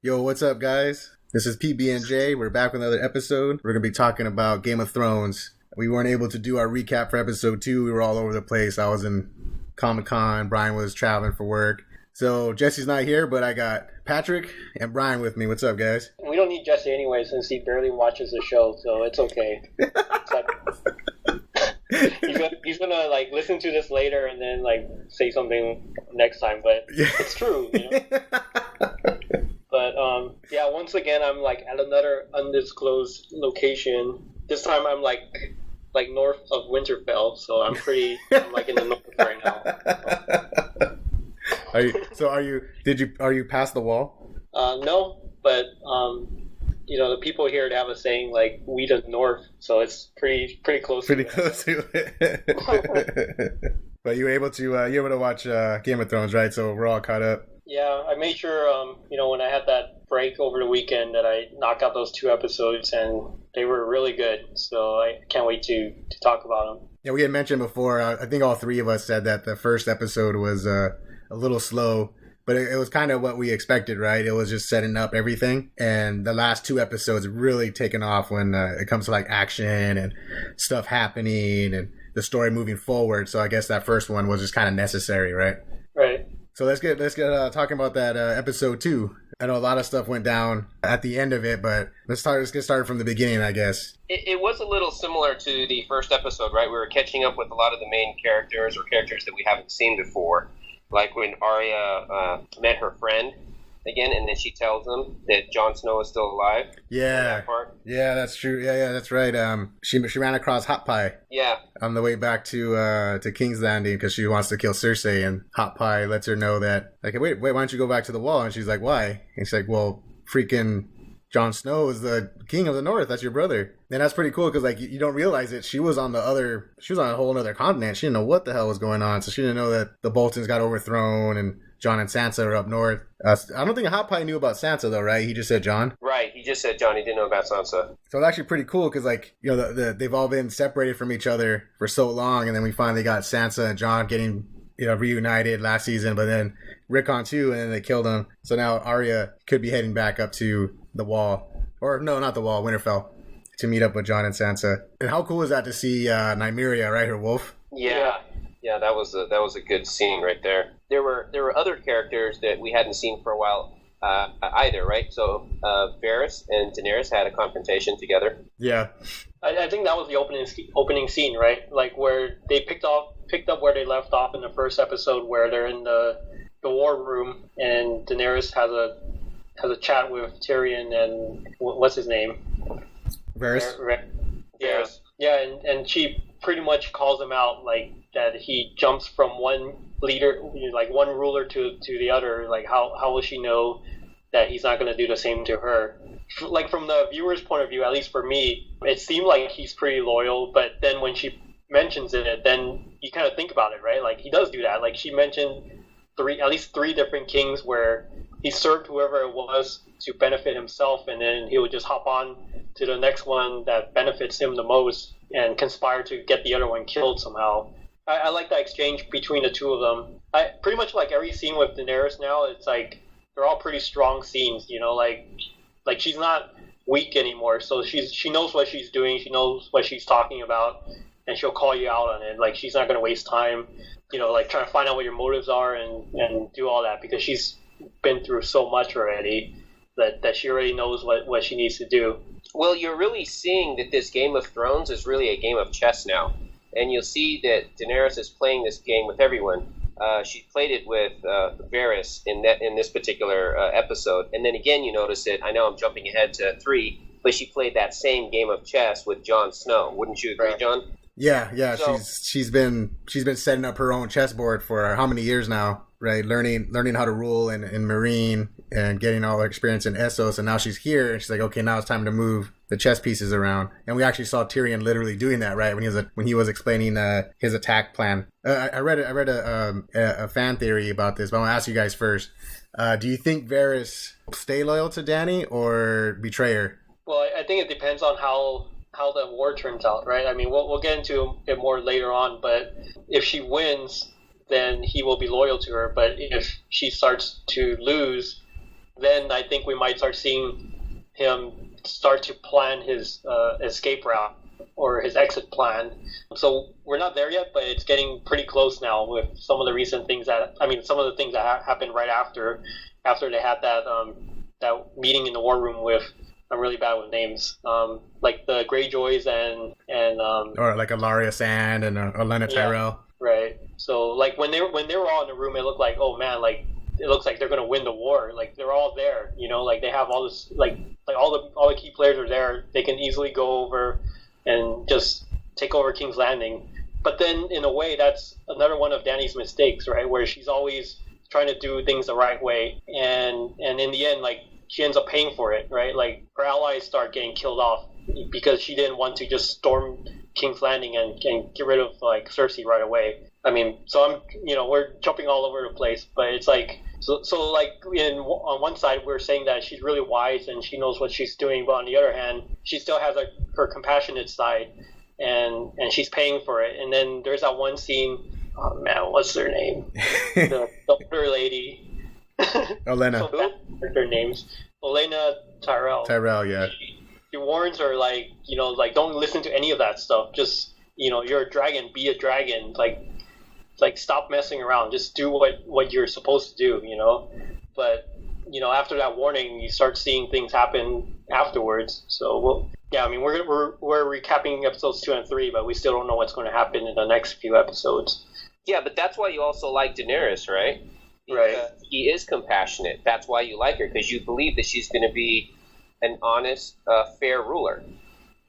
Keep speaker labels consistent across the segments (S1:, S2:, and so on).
S1: Yo, what's up, guys? This is PBnJ. We're back with another episode. We're going to be talking about Game of Thrones. We weren't able to do our recap for episode 2. We were all over the place. I was in Comic-Con. Brian was traveling for work. So Jesse's not here, but I got Patrick and Brian with me. What's up, guys?
S2: We don't need Jesse anyway since he barely watches the show, so it's okay. He's gonna like listen to this later and then like say something next time, but it's true, you know? But yeah, once again I'm like at another undisclosed location. This time I'm like north of Winterfell, so I'm like in the north right now.
S1: Are you past the wall?
S2: No, but you know, the people here have a saying like "we the north," so it's pretty close.
S1: Pretty close to it. But you were able to watch Game of Thrones, right? So we're all caught up.
S2: Yeah, I made sure you know, when I had that break over the weekend that I knocked out those 2 episodes, and they were really good. So I can't wait to talk about them.
S1: Yeah, we had mentioned before. I think all 3 of us said that the first episode was a little slow. But it was kind of what we expected, right? It was just setting up everything. And the last 2 episodes really taken off when it comes to like action and stuff happening and the story moving forward. So I guess that first one was just kind of necessary, right?
S2: Right.
S1: So let's get talking about that episode 2. I know a lot of stuff went down at the end of it, but let's get started from the beginning, I guess.
S3: It was a little similar to the first episode, right? We were catching up with a lot of the main characters or characters that we haven't seen before. Like when Arya met her friend again, and then she tells them that Jon Snow is still alive.
S1: Yeah,
S3: that part.
S1: Yeah, that's true. Yeah, that's right. She ran across Hot Pie.
S3: Yeah,
S1: on the way back to King's Landing because she wants to kill Cersei, and Hot Pie lets her know that like, wait, why don't you go back to the Wall? And she's like, why? And she's like, well, freaking Jon Snow is the king of the North. That's your brother. And that's pretty cool because like you don't realize it. She was on a whole other continent. She didn't know what the hell was going on. So she didn't know that the Boltons got overthrown and Jon and Sansa are up north. I don't think Hot Pie knew about Sansa though, right? He just said Jon.
S3: Right. He just said Jon. He didn't know about Sansa.
S1: So it's actually pretty cool because like, you know, they've all been separated from each other for so long, and then we finally got Sansa and Jon getting, you know, reunited last season, but then Rickon too, and then they killed him. So now Arya could be heading back up to the Wall, or no, not the Wall, Winterfell, to meet up with Jon and Sansa. And how cool is that to see Nymeria, right, her wolf?
S3: Yeah, that was a good scene right there. There were other characters that we hadn't seen for a while either, right? So Varys and Daenerys had a confrontation together.
S1: Yeah,
S2: I think that was the opening scene, right? Like where they picked up where they left off in the first episode, where they're in the war room and Daenerys has a chat with Tyrion and what's his name?
S1: Varys.
S2: Yeah, and she pretty much calls him out, like that he jumps from one leader, like one ruler to the other. Like how will she know that he's not going to do the same to her? Like from the viewer's point of view, at least for me, it seemed like he's pretty loyal. But then when she mentions it, then you kind of think about it, right? Like he does do that. Like she mentioned at least three different kings where he served whoever it was to benefit himself, and then he would just hop on to the next one that benefits him the most and conspire to get the other one killed somehow. I like that exchange between the two of them. I pretty much like every scene with Daenerys now. It's like they're all pretty strong scenes, you know. Like she's not weak anymore, so she knows what she's doing. She knows what she's talking about, and she'll call you out on it. Like she's not going to waste time, you know, like trying to find out what your motives are and do all that, because she's been through so much already that she already knows what she needs to do.
S3: Well, you're really seeing that this Game of Thrones is really a game of chess now. And you'll see that Daenerys is playing this game with everyone. She played it with Varys in this particular episode. And then again, you notice it. I know I'm jumping ahead to 3, but she played that same game of chess with Jon Snow. Wouldn't you agree, John?
S1: Yeah. So, she's been setting up her own chessboard for how many years now, right? Learning how to rule in Meereen and getting all her experience in Essos. And now she's here, and she's like, okay, now it's time to move the chess pieces around. And we actually saw Tyrion literally doing that, right? When he was explaining his attack plan. I read a fan theory about this, but I want to ask you guys first. Do you think Varys stay loyal to Dany or betray her?
S2: Well, I think it depends on how the war turns out, right? I mean, we'll get into it more later on, but if she wins, then he will be loyal to her. But if she starts to lose, then I think we might start seeing him start to plan his escape route or his exit plan. So we're not there yet, but it's getting pretty close now with some of the recent things some of the things that happened right after they had that meeting in the war room with, I'm really bad with names, like the Greyjoys and
S1: or like Alaria Sand and Olenna Tyrell.
S2: Right. So like when they were all in the room, it looked like, oh man, like it looks like they're gonna win the war. Like they're all there, like they have all this, like all the key players are there. They can easily go over and just take over King's Landing. But then in a way, that's another one of Dany's mistakes, right? Where she's always trying to do things the right way, and in the end, like she ends up paying for it, right? Like her allies start getting killed off because she didn't want to just storm King's Landing and get rid of like Cersei right away. I mean, so I'm, we're jumping all over the place, but it's like, so like on one side we're saying that she's really wise and she knows what she's doing, but on the other hand, she still has her compassionate side, and she's paying for it. And then there's that one scene. Oh man, what's her name? the older lady.
S1: Olenna.
S2: So their names. Olenna Tyrell.
S1: Tyrell, yeah.
S2: She warns her, like, like don't listen to any of that stuff. Just, you're a dragon, be a dragon. Like stop messing around. Just do what you're supposed to do, But, after that warning, you start seeing things happen afterwards. So, we're recapping episodes 2 and 3, but we still don't know what's going to happen in the next few episodes.
S3: Yeah, but that's why you also like Daenerys, right?
S2: Right.
S3: He is compassionate. That's why you like her, because you believe that she's going to be an honest, fair ruler.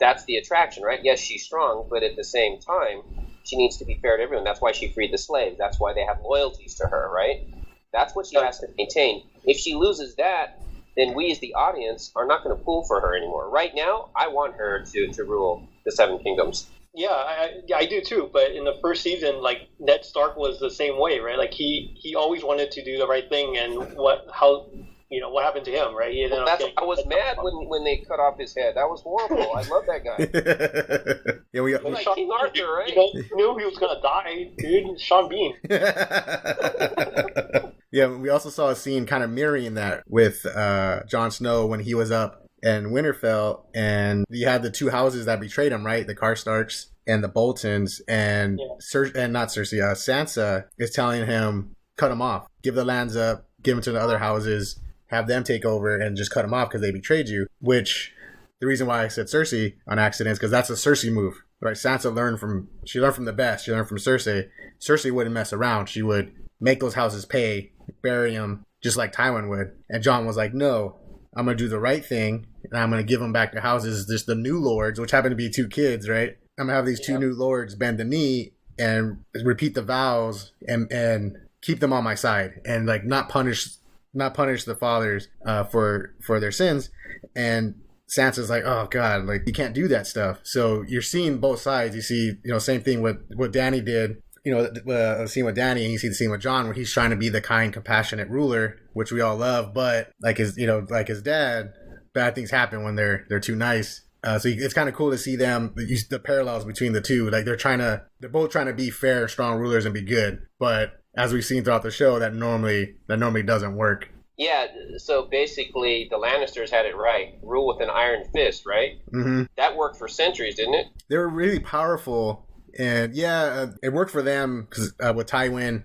S3: That's the attraction, right? Yes, she's strong, but at the same time, she needs to be fair to everyone. That's why she freed the slaves. That's why they have loyalties to her, right? That's what she has to maintain. If she loses that, then we as the audience are not going to pull for her anymore. Right now, I want her to rule the Seven Kingdoms.
S2: Yeah, I do too. But in the first season, like Ned Stark was the same way, right? Like he always wanted to do the right thing, and what happened to him, right?
S3: I was mad when they cut off his head. That was horrible. I love that guy.
S1: Yeah, we
S3: like King Arthur, right?
S2: You knew he was gonna die, dude. Sean Bean.
S1: Yeah, we also saw a scene kind of mirroring that with Jon Snow when he was up in Winterfell, and you had the two houses that betrayed him, right? The Karstarks and the Boltons, and Sansa is telling him, cut them off, give the lands up, give them to the other houses, have them take over, and just cut them off because they betrayed you. Which, the reason why I said Cersei on accident is because that's a Cersei move, right? Sansa learned from the best. She learned from Cersei. Cersei wouldn't mess around. She would make those houses pay, bury them, just like Tywin would. And Jon was like, no, I'm going to do the right thing, and I'm going to give them back their houses. Just the new lords, which happen to be two kids, right? I'm going to have these two new lords bend the knee and repeat the vows and keep them on my side, and like not punish the fathers for their sins. And Sansa's like, oh god, like you can't do that stuff. So you're seeing both sides. You see, same thing with what Dany did. The scene with Dany, and you see the scene with Jon where he's trying to be the kind, compassionate ruler, which we all love. But like his dad, bad things happen when they're too nice. So it's kind of cool to see the parallels between the two. Like they're both trying to be fair, strong rulers and be good. But as we've seen throughout the show, that normally doesn't work.
S3: Yeah, so basically the Lannisters had it right. Rule with an iron fist, right?
S1: Mm-hmm.
S3: That worked for centuries, didn't it?
S1: They were really powerful, and it worked for them because with Tywin,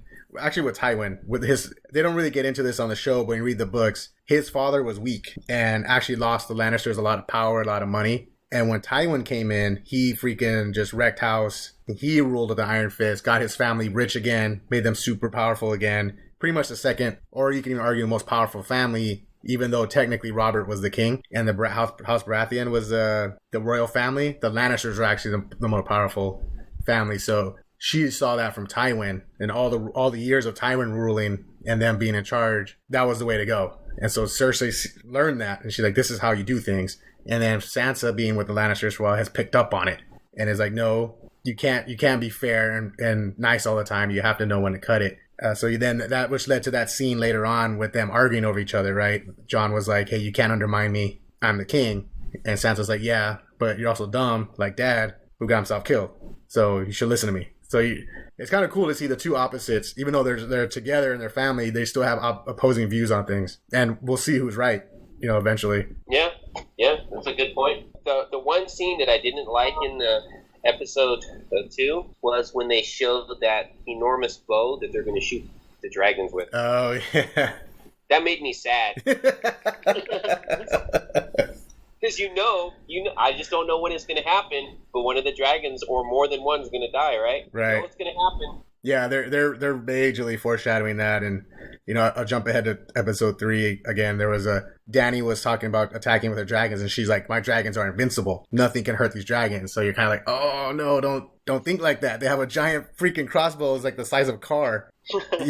S1: they don't really get into this on the show, but when you read the books, his father was weak and actually lost the Lannisters a lot of power, a lot of money. And when Tywin came in, he freaking just wrecked house. He ruled with the iron fist, got his family rich again, made them super powerful again. Pretty much the second, or you can even argue the most powerful family, even though technically Robert was the king and the House Baratheon was the royal family. The Lannisters were actually the more powerful family. So she saw that from Tywin, and all the years of Tywin ruling and them being in charge. That was the way to go. And so Cersei learned that, and she's like, this is how you do things. And then Sansa, being with the Lannisters for a while, has picked up on it and is like, no, you can't be fair and nice all the time. You have to know when to cut it. So then that, which led to that scene later on with them arguing over each other, right? Jon was like, hey, you can't undermine me. I'm the king. And Sansa's like, yeah, but you're also dumb, like Dad, who got himself killed. So you should listen to me. So it's kind of cool to see the two opposites, even though they're together in their family, they still have opposing views on things, and we'll see who's right, eventually.
S3: Yeah, that's a good point. The one scene that I didn't like in the episode 2 was when they showed that enormous bow that they're going to shoot the dragons with.
S1: Oh yeah,
S3: that made me sad. Because I just don't know when it's going to happen, but one of the dragons or more than one is going to die, right?
S1: Right.
S3: So it's going to happen.
S1: Yeah, they're majorly foreshadowing that, and I'll jump ahead to episode 3 again. There was Dany was talking about attacking with her dragons, and she's like, "My dragons are invincible. Nothing can hurt these dragons." So you're kind of like, "Oh no, don't think like that. They have a giant freaking crossbow, it's like the size of a car." And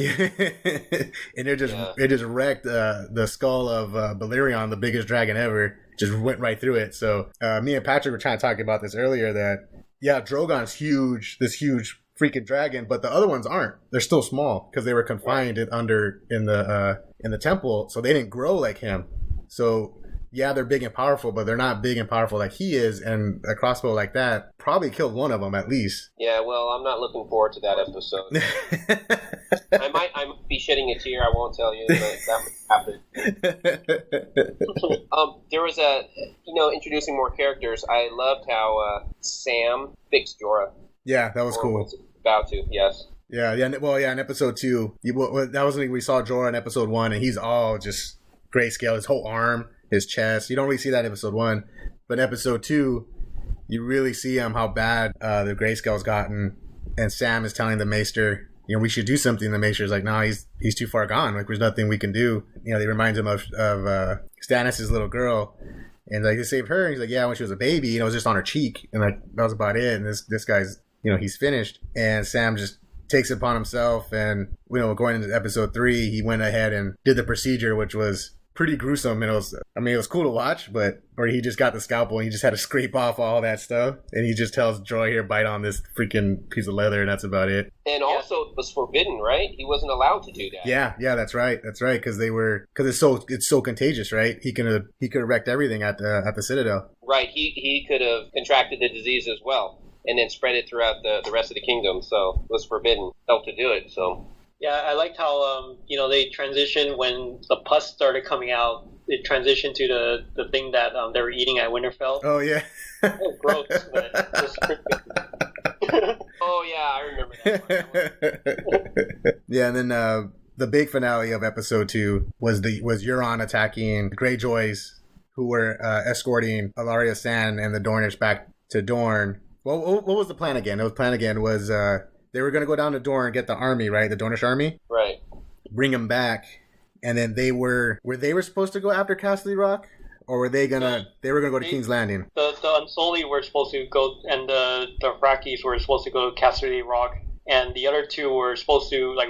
S1: it just wrecked the skull of Balerion, the biggest dragon ever. Just went right through it. So me and Patrick were trying to talk about this earlier. That Drogon's huge, this huge freaking dragon, but the other ones aren't. They're still small because they were confined in the temple, so they didn't grow like him. So they're big and powerful, but they're not big and powerful like he is. And a crossbow like that probably killed one of them at least.
S3: Yeah, well, I'm not looking forward to that episode. I might be shedding a tear. I won't tell you, but that might happen. There was introducing more characters. I loved how Sam fixed Jorah.
S1: Yeah, that was cool.
S3: Was about to, yes.
S1: Yeah. Well, in episode 2, that was when we saw Jorah in episode 1, and he's all just grayscale. His whole arm, his chest. You don't really see that in episode 1, but in episode 2, you really see how bad the grayscale's gotten. And Sam is telling the Maester, we should do something. The Maester's like, no, he's too far gone. Like, there's nothing we can do. They remind him of Stannis' little girl. And like, they saved her. And he's like, yeah, when she was a baby, it was just on her cheek. And like, that was about it. And this guy's, he's finished. And Sam just takes it upon himself. And, going into episode 3, he went ahead and did the procedure, which was pretty gruesome. And it was cool to watch, or he just got the scalpel and he just had to scrape off all that stuff. And he just tells Joy, here, bite on this freaking piece of leather. And that's about it.
S3: And also it was forbidden, right? He wasn't allowed to do that.
S1: Yeah, that's right. Because it's so contagious, right? He could have wrecked everything at the Citadel.
S3: Right. He could have contracted the disease as well, and then spread it throughout the rest of the kingdom. So it was forbidden to do it. So.
S2: Yeah, I liked how they transitioned when the pus started coming out. It transitioned to the thing that they were eating at Winterfell.
S1: Oh yeah.
S2: Oh, gross. But just
S3: oh yeah, I remember that one.
S1: Yeah, and then the big finale of episode 2 was Euron attacking Greyjoys, who were escorting Alaria Sand and the Dornish back to Dorne. Well, what was the plan again? They were going to go down to Dorne and get the army, right? The Dornish army?
S3: Right.
S1: Bring them back. And then they were supposed to go after Castle Rock? Or were they going to go to King's Landing?
S2: The Unsullied were supposed to go, and the Frackis were supposed to go to Castle Rock. And the other two were supposed to, the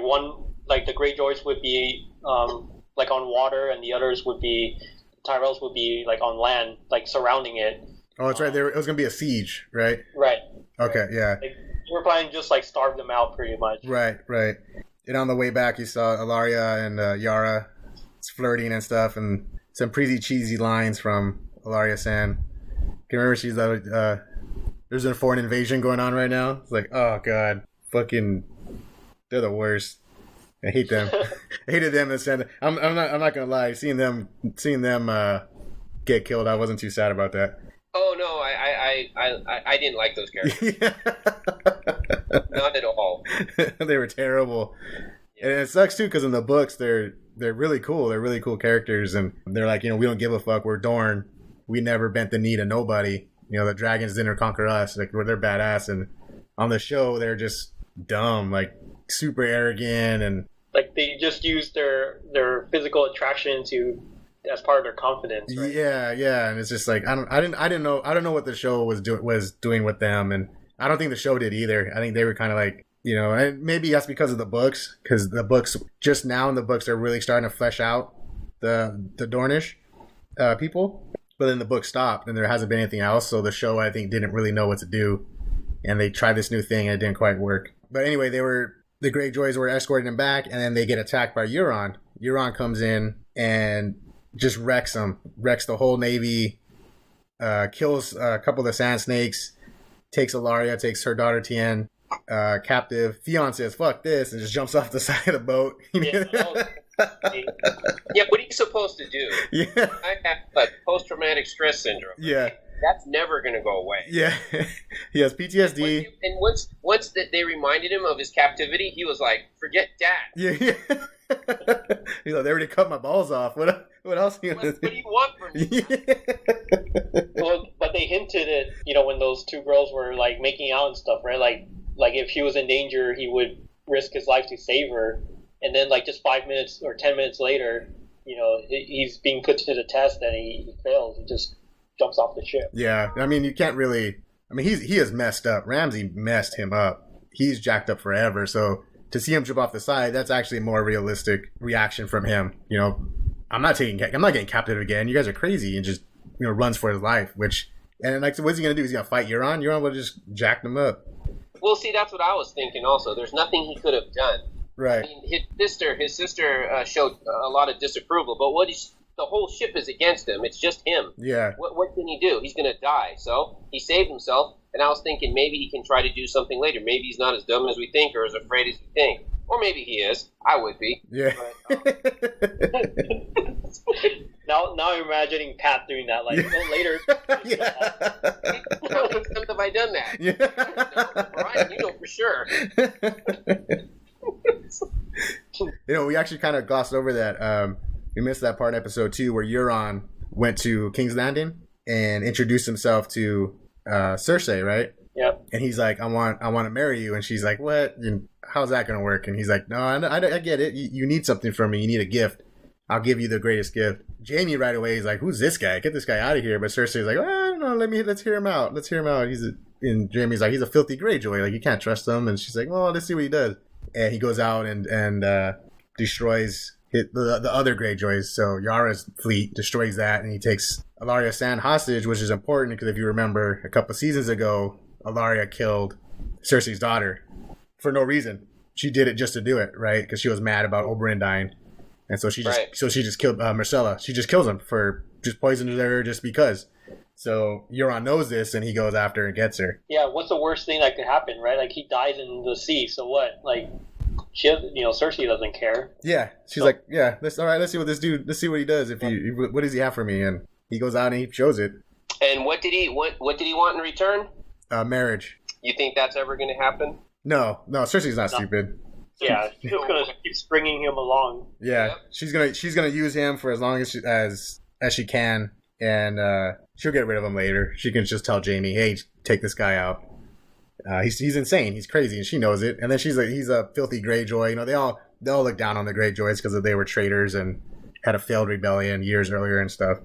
S2: Greyjoys would be, on water, and the others would be, Tyrells would be, on land, surrounding it.
S1: Oh, that's right. It was going to be a siege, right?
S2: Right.
S1: Okay, yeah.
S2: We're planning to just starve them out pretty much.
S1: Right. And on the way back, you saw Alaria and Yara flirting and stuff, and some pretty cheesy lines from Alaria Sand. Can you remember she's like, there's a foreign invasion going on right now? It's like, oh god, fucking, they're the worst. I hate them. I hated them. I'm not gonna lie. Seeing them get killed, I wasn't too sad about that.
S3: Oh no, I didn't like those characters. Not at all.
S1: They were terrible. Yeah. And it sucks too, because in the books they're really cool. They're really cool characters, and they're like, we don't give a fuck. We're Dorne. We never bent the knee to nobody. The dragons didn't conquer us. They're badass. And on the show, they're just dumb, super arrogant, and
S2: they just use their physical attraction as part of their confidence, right?
S1: Yeah, and it's just I don't know what the show was doing with them, and I don't think the show did either. I think they were kind of and maybe that's because of the books, because the books just now in the books they're really starting to flesh out the Dornish people, but then the book stopped and there hasn't been anything else. So the show, I think, didn't really know what to do, and they tried this new thing and it didn't quite work. But anyway, the Greyjoys were escorting them back, and then they get attacked by Euron. Euron comes in and just wrecks the whole navy, kills a couple of the Sand Snakes, takes Alaria, takes her daughter Tien, captive. Theon says, "Fuck this," and just jumps off the side of the boat.
S3: Yeah, what are you supposed to do?
S1: Yeah.
S3: I have like post-traumatic stress syndrome.
S1: Yeah.
S3: That's never going to go away.
S1: Yeah. He has PTSD.
S3: And once that they reminded him of his captivity, he was like, "Forget that."
S1: Yeah. He's like, "They already cut my balls off. What else are you gonna do?
S3: What do you want from me?"
S1: Yeah.
S2: Well, but they hinted at, you know, when those two girls were like making out and stuff, right? Like if he was in danger, he would risk his life to save her. And then like just 5 minutes or 10 minutes later, you know, he's being put to the test and he fails. He just jumps off the ship.
S1: Yeah. I mean, you can't really. I mean, he is messed up. Ramsay messed him up. He's jacked up forever. So to see him jump off the side, that's actually a more realistic reaction from him. You know, I'm not getting captive again. You guys are crazy, and just, you know, runs for his life. And like, so what's he gonna do? He's gonna fight Euron? Euron would have just jacked him up.
S3: Well, see, that's what I was thinking. Also, there's nothing he could have done.
S1: Right.
S3: I mean, his sister showed a lot of disapproval, but the whole ship is against him. It's just him.
S1: Yeah.
S3: What can he do? He's going to die. So he saved himself, and I was thinking maybe he can try to do something later. Maybe he's not as dumb as we think or as afraid as we think. Or maybe he is. I would be.
S1: Yeah.
S3: But,
S2: Now I'm imagining Pat doing that. Like, oh, later.
S1: Yeah.
S3: how many times have I done that?
S1: Yeah.
S3: Brian, you know for sure.
S1: You know, we actually kind of glossed over that. We missed that part in episode 2 where Euron went to King's Landing and introduced himself to Cersei, right?
S2: Yep.
S1: And he's like, I want to marry you. And she's like, what? And how's that going to work? And he's like, no, I get it. You need something from me. You need a gift. I'll give you the greatest gift. Jamie right away is like, who's this guy? Get this guy out of here. But Cersei's like, oh, no, let's hear him out. And Jamie's like, he's a filthy Greyjoy. Like, you can't trust him. And she's like, well, let's see what he does. And he goes out and destroys the other Greyjoys. So Yara's fleet destroys that, and he takes Ellaria Sand hostage, which is important because if you remember, a couple seasons ago, Ellaria killed Cersei's daughter for no reason. She did it just to do it, right? Because she was mad about Oberyn dying, and so she just killed Myrcella. She just kills him for just poisoning her just because. So Euron knows this, and he goes after her and gets her.
S2: Yeah, what's the worst thing that could happen, right? Like, he dies in the sea, so what? Like, Cersei doesn't care.
S1: Yeah, she's like, yeah, let's see what he does. What does he have for me? And he goes out and he shows it.
S3: And what did he want in return?
S1: Marriage.
S3: You think that's ever going to happen?
S1: No, Cersei's not stupid.
S2: Yeah, she's just gonna keep springing him along.
S1: Yeah,
S3: Yep.
S1: she's gonna use him for as long as she can, and she'll get rid of him later. She can just tell Jamie, hey, take this guy out. He's insane. He's crazy, and she knows it. And then she's like, he's a filthy Greyjoy. You know, they all look down on the Greyjoys because they were traitors and had a failed rebellion years earlier and stuff.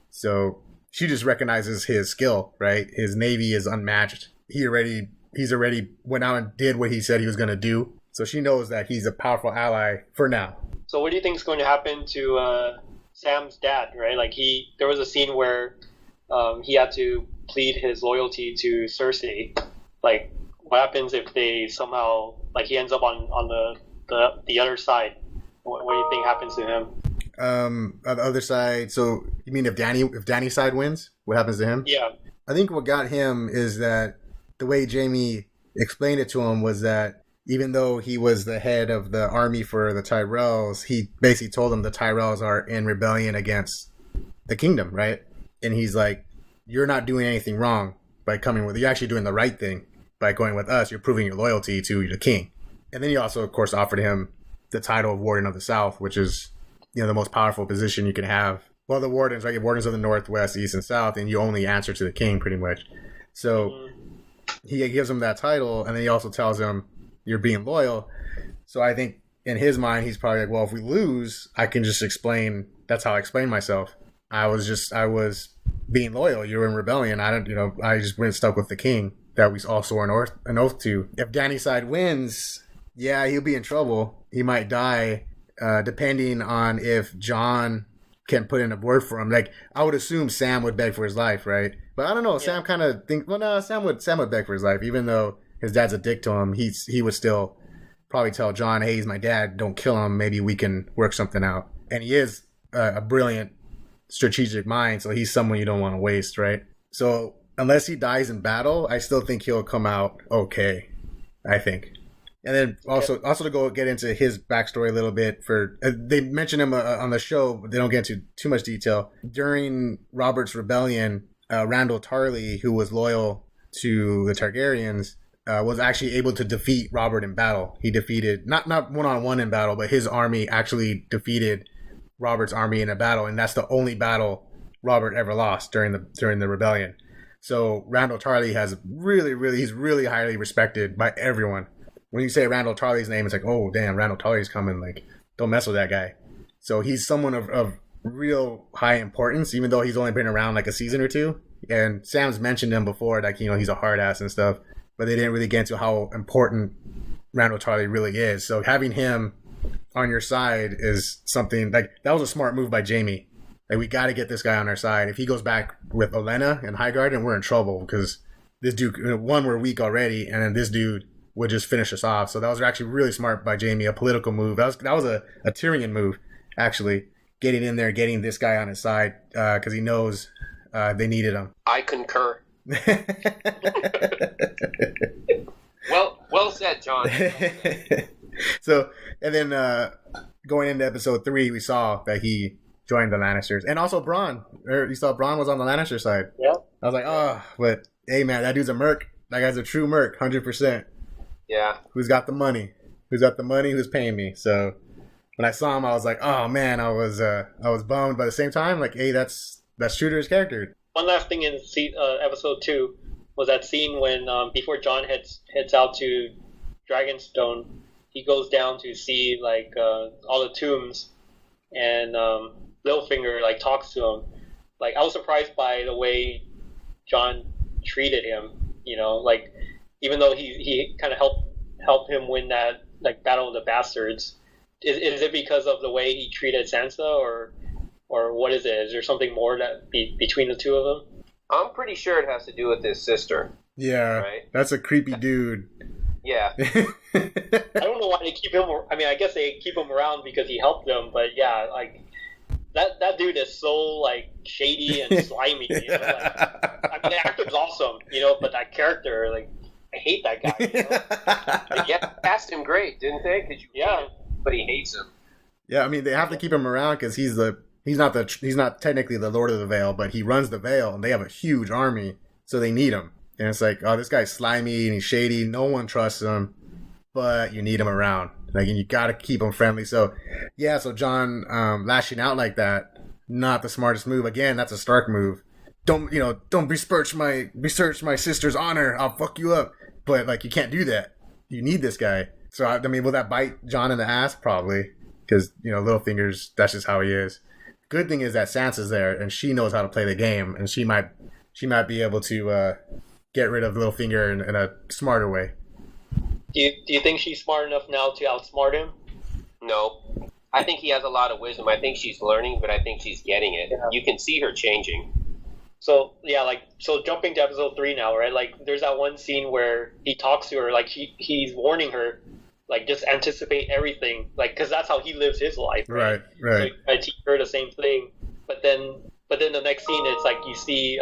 S1: So she just recognizes his skill, right? His navy is unmatched. He's already went out and did what he said he was going to do. So she knows that he's a powerful ally for now.
S2: So what do you think is going to happen to Sam's dad, right? Like, there was a scene where he had to plead his loyalty to Cersei. Like, what happens if they somehow, like, he ends up on the other side? What do you think happens to him?
S1: On the other side, so you mean if Dany's side wins, what happens to him?
S2: Yeah.
S1: I think what got him is that the way Jamie explained it to him was that even though he was the head of the army for the Tyrells, he basically told him the Tyrells are in rebellion against the kingdom, right? And he's like, you're not doing anything wrong by coming with, you're actually doing the right thing by going with us. You're proving your loyalty to the king. And then he also, of course, offered him the title of Warden of the South, which is, you know, the most powerful position you can have. Well, the wardens, right? You have wardens of the North, West, East, and South, and you only answer to the king pretty much. So he gives him that title, and then he also tells him, you're being loyal. So I think in his mind, he's probably like, well, if we lose, I can just explain, that's how I explain myself. I was being loyal. You were in rebellion. I just went stuck with the king that we all swore an oath to. If Dany's side wins, yeah, he'll be in trouble. He might die, depending on if Jon can put in a word for him. Like, I would assume Sam would beg for his life, right? But I don't know. Yeah. Sam kind of think, well, no, Sam would beg for his life, even though his dad's a dick to him. He would still probably tell Jon, hey, he's my dad. Don't kill him. Maybe we can work something out. And he is a brilliant strategic mind, so he's someone you don't want to waste, right? So unless he dies in battle, I still think he'll come out okay. I think. And then also to go get into his backstory a little bit. For they mention him on the show, but they don't get into too much detail. During Robert's rebellion, Randall Tarley, who was loyal to the Targaryens, was actually able to defeat Robert in battle. He defeated, not one-on-one in battle, but his army actually defeated Robert's army in a battle, and that's the only battle Robert ever lost during the rebellion. So Randall Tarley he's really highly respected by everyone. When you say Randall Tarley's name, it's like, oh, damn, Randall Tarley's coming. Like, don't mess with that guy. So he's someone of real high importance, even though he's only been around like a season or two. And Sam's mentioned him before, like, he's a hard ass and stuff. But they didn't really get into how important Randall Tarley really is. So having him on your side is something, like, that was a smart move by Jaime. Like, we got to get this guy on our side. If he goes back with Olenna and Highgarden, then we're in trouble because this dude, one, we're weak already, and then this dude would just finish us off. So that was actually really smart by Jaime, a political move. That was a Tyrion move, actually, getting in there, getting this guy on his side because he knows they needed him.
S3: I concur. Well said, John.
S1: So, and then going into episode 3, we saw that he joined the Lannisters, and also Bronn. You saw Bronn was on the Lannister side.
S2: Yeah.
S1: I was like, oh, but hey, man, that dude's a merc. That guy's a true merc, 100%.
S3: Yeah.
S1: Who's got the money? Who's paying me? So when I saw him, I was like, oh man, I was bummed. But at the same time, like, hey, that's true to his character.
S2: One last thing in episode 2 was that scene when before Jon heads out to Dragonstone, he goes down to see like all the tombs, and Littlefinger like talks to him. Like, I was surprised by the way Jon treated him. Like, even though he kind of helped him win that like Battle of the Bastards, is it because of the way he treated Sansa, or what is it? Is there something more that between the two of them?
S3: I'm pretty sure it has to do with his sister.
S1: Yeah, right? That's a creepy dude.
S3: Yeah.
S2: I don't know why they keep him. I mean, I guess they keep him around because he helped them, but yeah, like that dude is so like shady and slimy. Like, I mean, the actor's awesome, but that character, like, I hate that guy.
S3: They cast him great, didn't they?
S2: Yeah.
S3: But he hates him.
S1: Yeah, I mean, they have to keep him around because he's not technically the Lord of the Vale, but he runs the Vale, and they have a huge army, so they need him. And it's like, oh, this guy's slimy and he's shady. No one trusts him, but you need him around. Like, and you got to keep him friendly. So, yeah, so Jon lashing out like that, not the smartest move. Again, that's a Stark move. Don't besmirch my sister's honor. I'll fuck you up. But, like, you can't do that. You need this guy. So, I mean, will that bite Jon in the ass? Probably. Because, Littlefinger's, that's just how he is. Good thing is that Sansa's there, and she knows how to play the game, and she might be able to get rid of Littlefinger in a smarter way.
S2: Do you think she's smart enough now to outsmart him?
S3: No. I think he has a lot of wisdom. I think she's learning, but I think she's getting it. Yeah. You can see her changing.
S2: So, yeah, so jumping to episode 3 now, right? Like, there's that one scene where he talks to her, like, he's warning her, like, just anticipate everything, like, because that's how he lives his life, right?
S1: Right.
S2: So I teach her the same thing, but then the next scene, it's like you see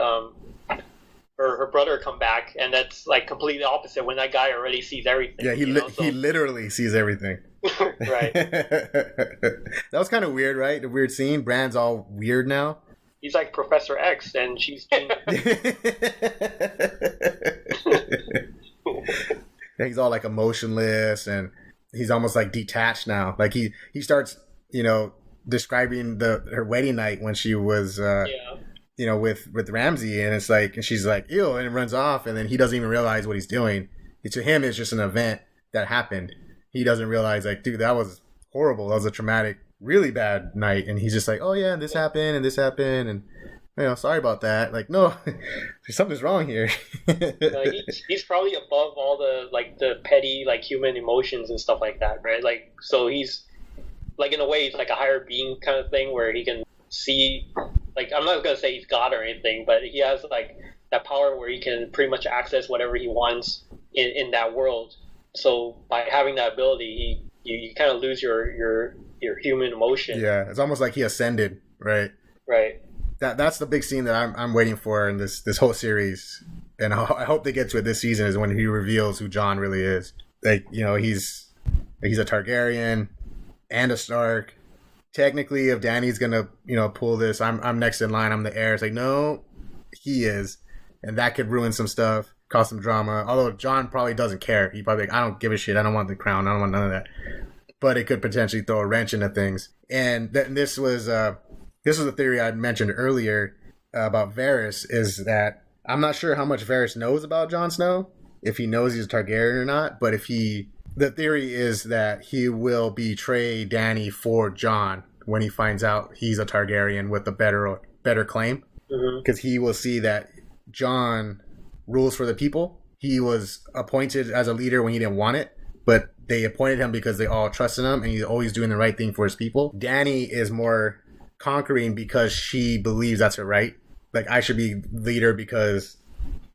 S2: her brother come back, and that's like completely opposite when that guy already sees everything.
S1: Yeah, he literally sees everything.
S2: Right.
S1: That was kind of weird, right? The weird scene. Bran's all weird now.
S2: He's like Professor X, and she's.
S1: He's all like emotionless, and he's almost like detached now. Like he starts, describing her wedding night when she was, with Ramsay, and it's like, and she's like, ew, and it runs off, and then he doesn't even realize what he's doing. To him, it's just an event that happened. He doesn't realize, like, dude, that was horrible. That was a traumatic, really bad night, and he's just like, oh yeah, and this happened, and sorry about that. Like, no, something's wrong here.
S2: He's probably above all the petty, like, human emotions and stuff like that, right? Like, so he's, like, in a way, he's like a higher being kind of thing where he can see, like, I'm not going to say he's God or anything, but he has, like, that power where he can pretty much access whatever he wants in that world. So by having that ability, you kind of lose your human emotion.
S1: Yeah, it's almost like he ascended, right?
S2: Right.
S1: That's the big scene that I'm waiting for in this whole series, and I hope they get to it this season, is when he reveals who Jon really is. like, you know, he's a Targaryen and a Stark. Technically, if Dany's gonna, you know, pull this, I'm next in line. I'm the heir. It's like, no, he is, and that could ruin some stuff, cause some drama. Although Jon probably doesn't care. He probably like, I don't give a shit. I don't want the crown. I don't want none of that. But it could potentially throw a wrench into things. And this was a theory I mentioned earlier about Varys, is that I'm not sure how much Varys knows about Jon Snow, if he knows he's a Targaryen or not. But the theory is that he will betray Dany for Jon when he finds out he's a Targaryen with a better claim, because he will see that Jon rules for the people. He was appointed as a leader when he didn't want it, but they appointed him because they all trusted him, and he's always doing the right thing for his people. Dany is more conquering because she believes that's her right. Like, I should be leader because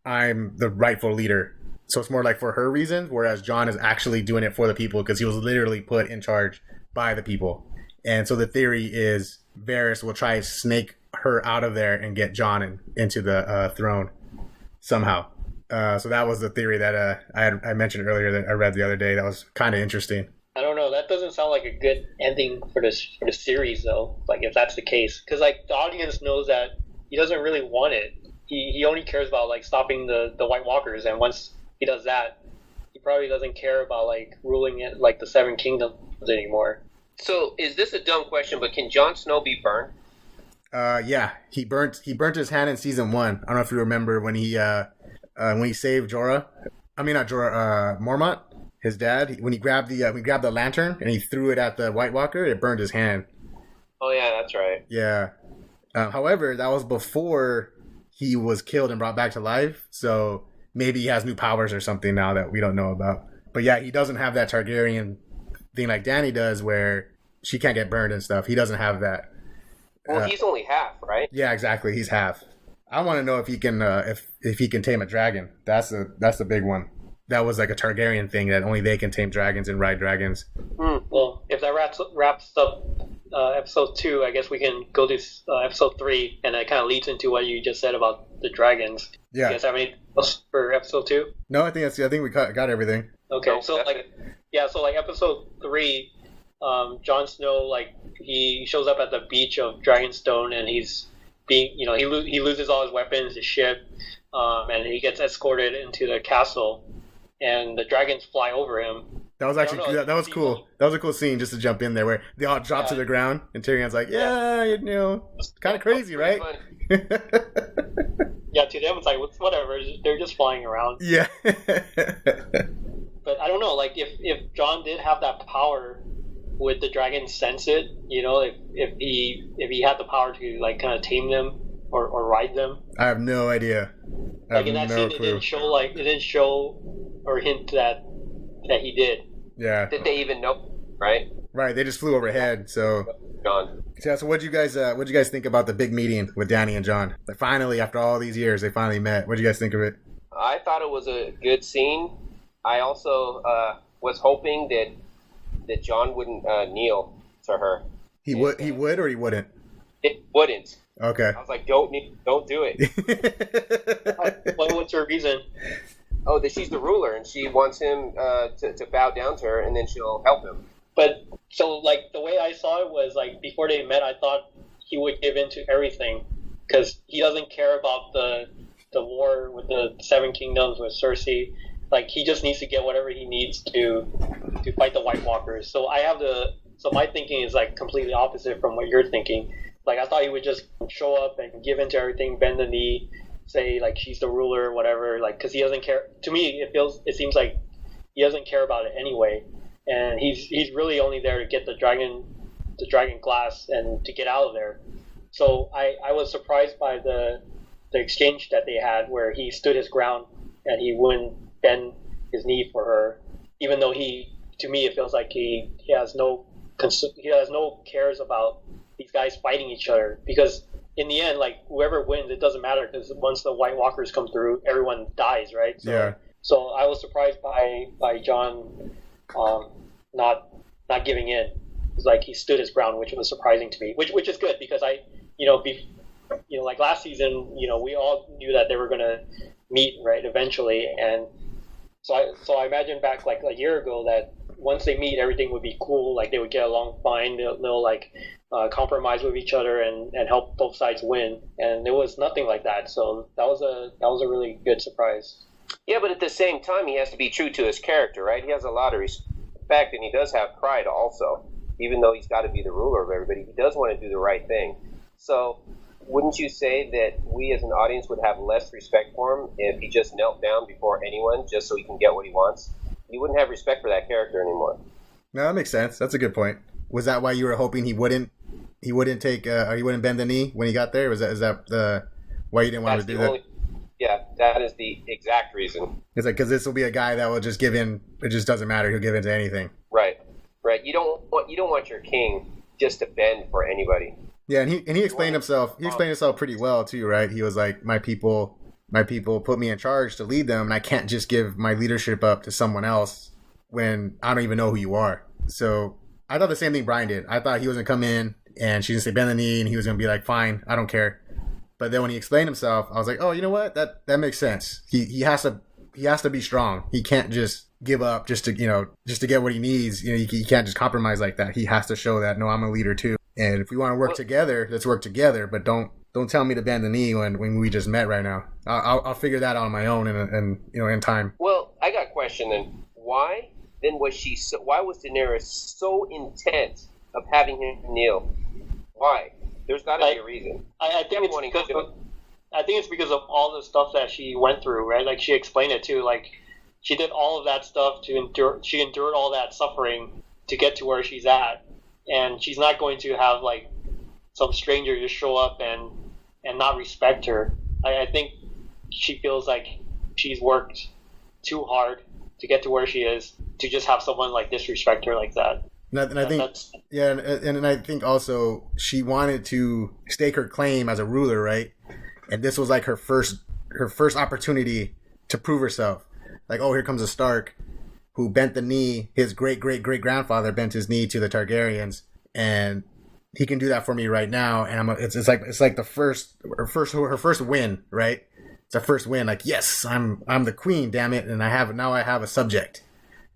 S1: I'm the rightful leader. So it's more like for her reasons, whereas Jon is actually doing it for the people because he was literally put in charge by the people. And so the theory is Varys will try to snake her out of there and get Jon into the throne somehow. So that was the theory that I mentioned earlier that I read the other day. That was kind of interesting.
S2: I don't know. That doesn't sound like a good ending for the series, though. Like, if that's the case, because like the audience knows that he doesn't really want it. He only cares about like stopping the White Walkers, and once he does that, he probably doesn't care about like ruling it like the Seven Kingdoms anymore.
S3: So, is this a dumb question? But can Jon Snow be burned?
S1: Yeah, he burnt his hand in season 1. I don't know if you remember when he saved Jorah. I mean, not Jorah, Mormont, his dad. When he grabbed the lantern and he threw it at the White Walker, it burned his hand.
S3: Oh yeah, that's right.
S1: Yeah. However, that was before he was killed and brought back to life. So maybe he has new powers or something now that we don't know about. But yeah, he doesn't have that Targaryen thing like Dany does, where she can't get burned and stuff. He doesn't have that.
S3: Well, he's only half, right?
S1: Yeah, exactly. He's half. I want to know if he can if he can tame a dragon. That's the big one. That was like a Targaryen thing that only they can tame dragons and ride dragons.
S2: Well, if that wraps up episode 2, I guess we can go to episode 3, and it kind of leads into what you just said about the dragons.
S1: Yeah.
S2: You guys have any else for episode 2?
S1: No, I think we got everything.
S2: Okay,
S3: No,
S2: so like episode 3, Jon Snow, like, he shows up at the beach of Dragonstone, and he's being, you know, he loses all his weapons, his ship, and he gets escorted into the castle, and the dragons fly over him.
S1: That was actually that was cool. That was a cool scene, just to jump in there, where they all drop to the ground, and Tyrion's like, "Yeah, you know, it's kind of crazy, right?"
S2: Yeah, to them it's like whatever. They're just flying around.
S1: Yeah.
S2: But I don't know, like if Jon did have that power, would the dragon sense it? You know, if he had the power to like kind of tame them or ride them.
S1: I have no idea.
S2: Like in that scene, it didn't show or hint that he did.
S1: Yeah.
S3: Did they even know? Right.
S1: Right. They just flew overhead. So.
S3: Jon.
S1: Yeah. So what'd you guys think about the big meeting with Dany and Jon? Like, finally, after all these years, they finally met. What'd you guys think of it?
S3: I thought it was a good scene. I also was hoping that Jon wouldn't kneel to her.
S1: He would or he wouldn't?
S3: It wouldn't.
S1: Okay.
S3: I was like, don't do it.
S2: What's her reason?
S3: Oh, that she's the ruler and she wants him to bow down to her, and then she'll help him.
S2: But so like the way I saw it was like before they met, I thought he would give in to everything because he doesn't care about the war with the Seven Kingdoms with Cersei. Like, he just needs to get whatever he needs to fight the White Walkers. So my thinking is like completely opposite from what you're thinking. Like, I thought he would just show up and give in to everything, bend the knee, say like she's the ruler, whatever. Like, because he doesn't care. To me, it seems like he doesn't care about it anyway, and he's really only there to get the dragon glass and to get out of there. So I was surprised by the exchange that they had, where he stood his ground and he wouldn't bend his knee for her, even though to me it feels like he has no cares about these guys fighting each other, because in the end, like, whoever wins, it doesn't matter, because once the White Walkers come through, everyone dies, right? So,
S1: yeah. So
S2: I was surprised by Jon not giving in. It's like he stood his ground, which was surprising to me, which is good, because like last season, we all knew that they were going to meet, right, eventually, and So I imagine back like a year ago that once they meet, everything would be cool. Like they would get along fine. They'll like compromise with each other and help both sides win. And it was nothing like that. So that was a really good surprise.
S3: Yeah, but at the same time, he has to be true to his character, right? He has a lot of respect, and he does have pride also. Even though he's got to be the ruler of everybody, he does want to do the right thing. So wouldn't you say that we as an audience would have less respect for him if he just knelt down before anyone just so he can get what he wants? You wouldn't have respect for that character anymore.
S1: No, that makes sense. That's a good point. Was that why you were hoping he wouldn't take or he wouldn't bend the knee when he got there? Is that the why you didn't want to do that?
S3: Yeah, that is the exact reason.
S1: It's like because this will be a guy that will just give in. It just doesn't matter. He'll give in to anything.
S3: Right. You don't want your king just to bend for anybody.
S1: Yeah, and he explained himself. He explained himself pretty well too, right? He was like, my people put me in charge to lead them, and I can't just give my leadership up to someone else when I don't even know who you are. So I thought the same thing Brian did. I thought he was gonna come in and she was gonna say bend the knee, and he was gonna be like, fine, I don't care. But then when he explained himself, I was like, oh, you know what? That makes sense. He has to be strong. He can't just give up just to get what he needs. You know, he can't just compromise like that. He has to show that, no, I'm a leader too. And if we want to work together, let's work together. But don't tell me to bend the knee when we just met right now. I'll figure that out on my own and in time.
S3: Well, I got a question then. Why was Daenerys so intent of having him kneel? Why? There's got to be a reason.
S2: I think it's because of all the stuff that she went through, right? Like she explained it too. Like she did all of that stuff to endure. She endured all that suffering to get to where she's at, and she's not going to have like some stranger just show up and not respect her. I think she feels like she's worked too hard to get to where she is to just have someone like disrespect her like that.
S1: And I think, yeah, and I think also she wanted to stake her claim as a ruler, right? And this was like her first opportunity to prove herself. Like, oh, here comes a Stark who bent the knee. His great grandfather bent his knee to the Targaryens, and he can do that for me right now. And it's like her first win, right? It's her first win. Like, yes, I'm the queen, damn it, and I have a subject.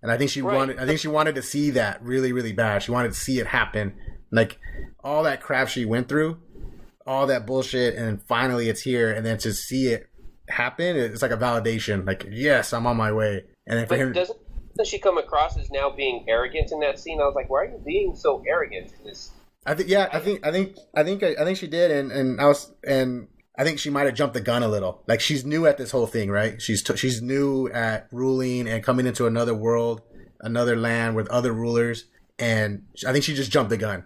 S1: And I think she wanted to see that really, really bad. She wanted to see it happen. Like all that crap she went through, all that bullshit, and finally it's here. And then to see it happen, it's like a validation. Like, yes, I'm on my way. And then for him,
S3: doesn't she come across as now being arrogant in that scene? I was like, why are you being so arrogant in this?
S1: I think she did, and I think she might have jumped the gun a little. Like she's new at this whole thing, right? She's new at ruling and coming into another world, another land with other rulers, and I think she just jumped the gun.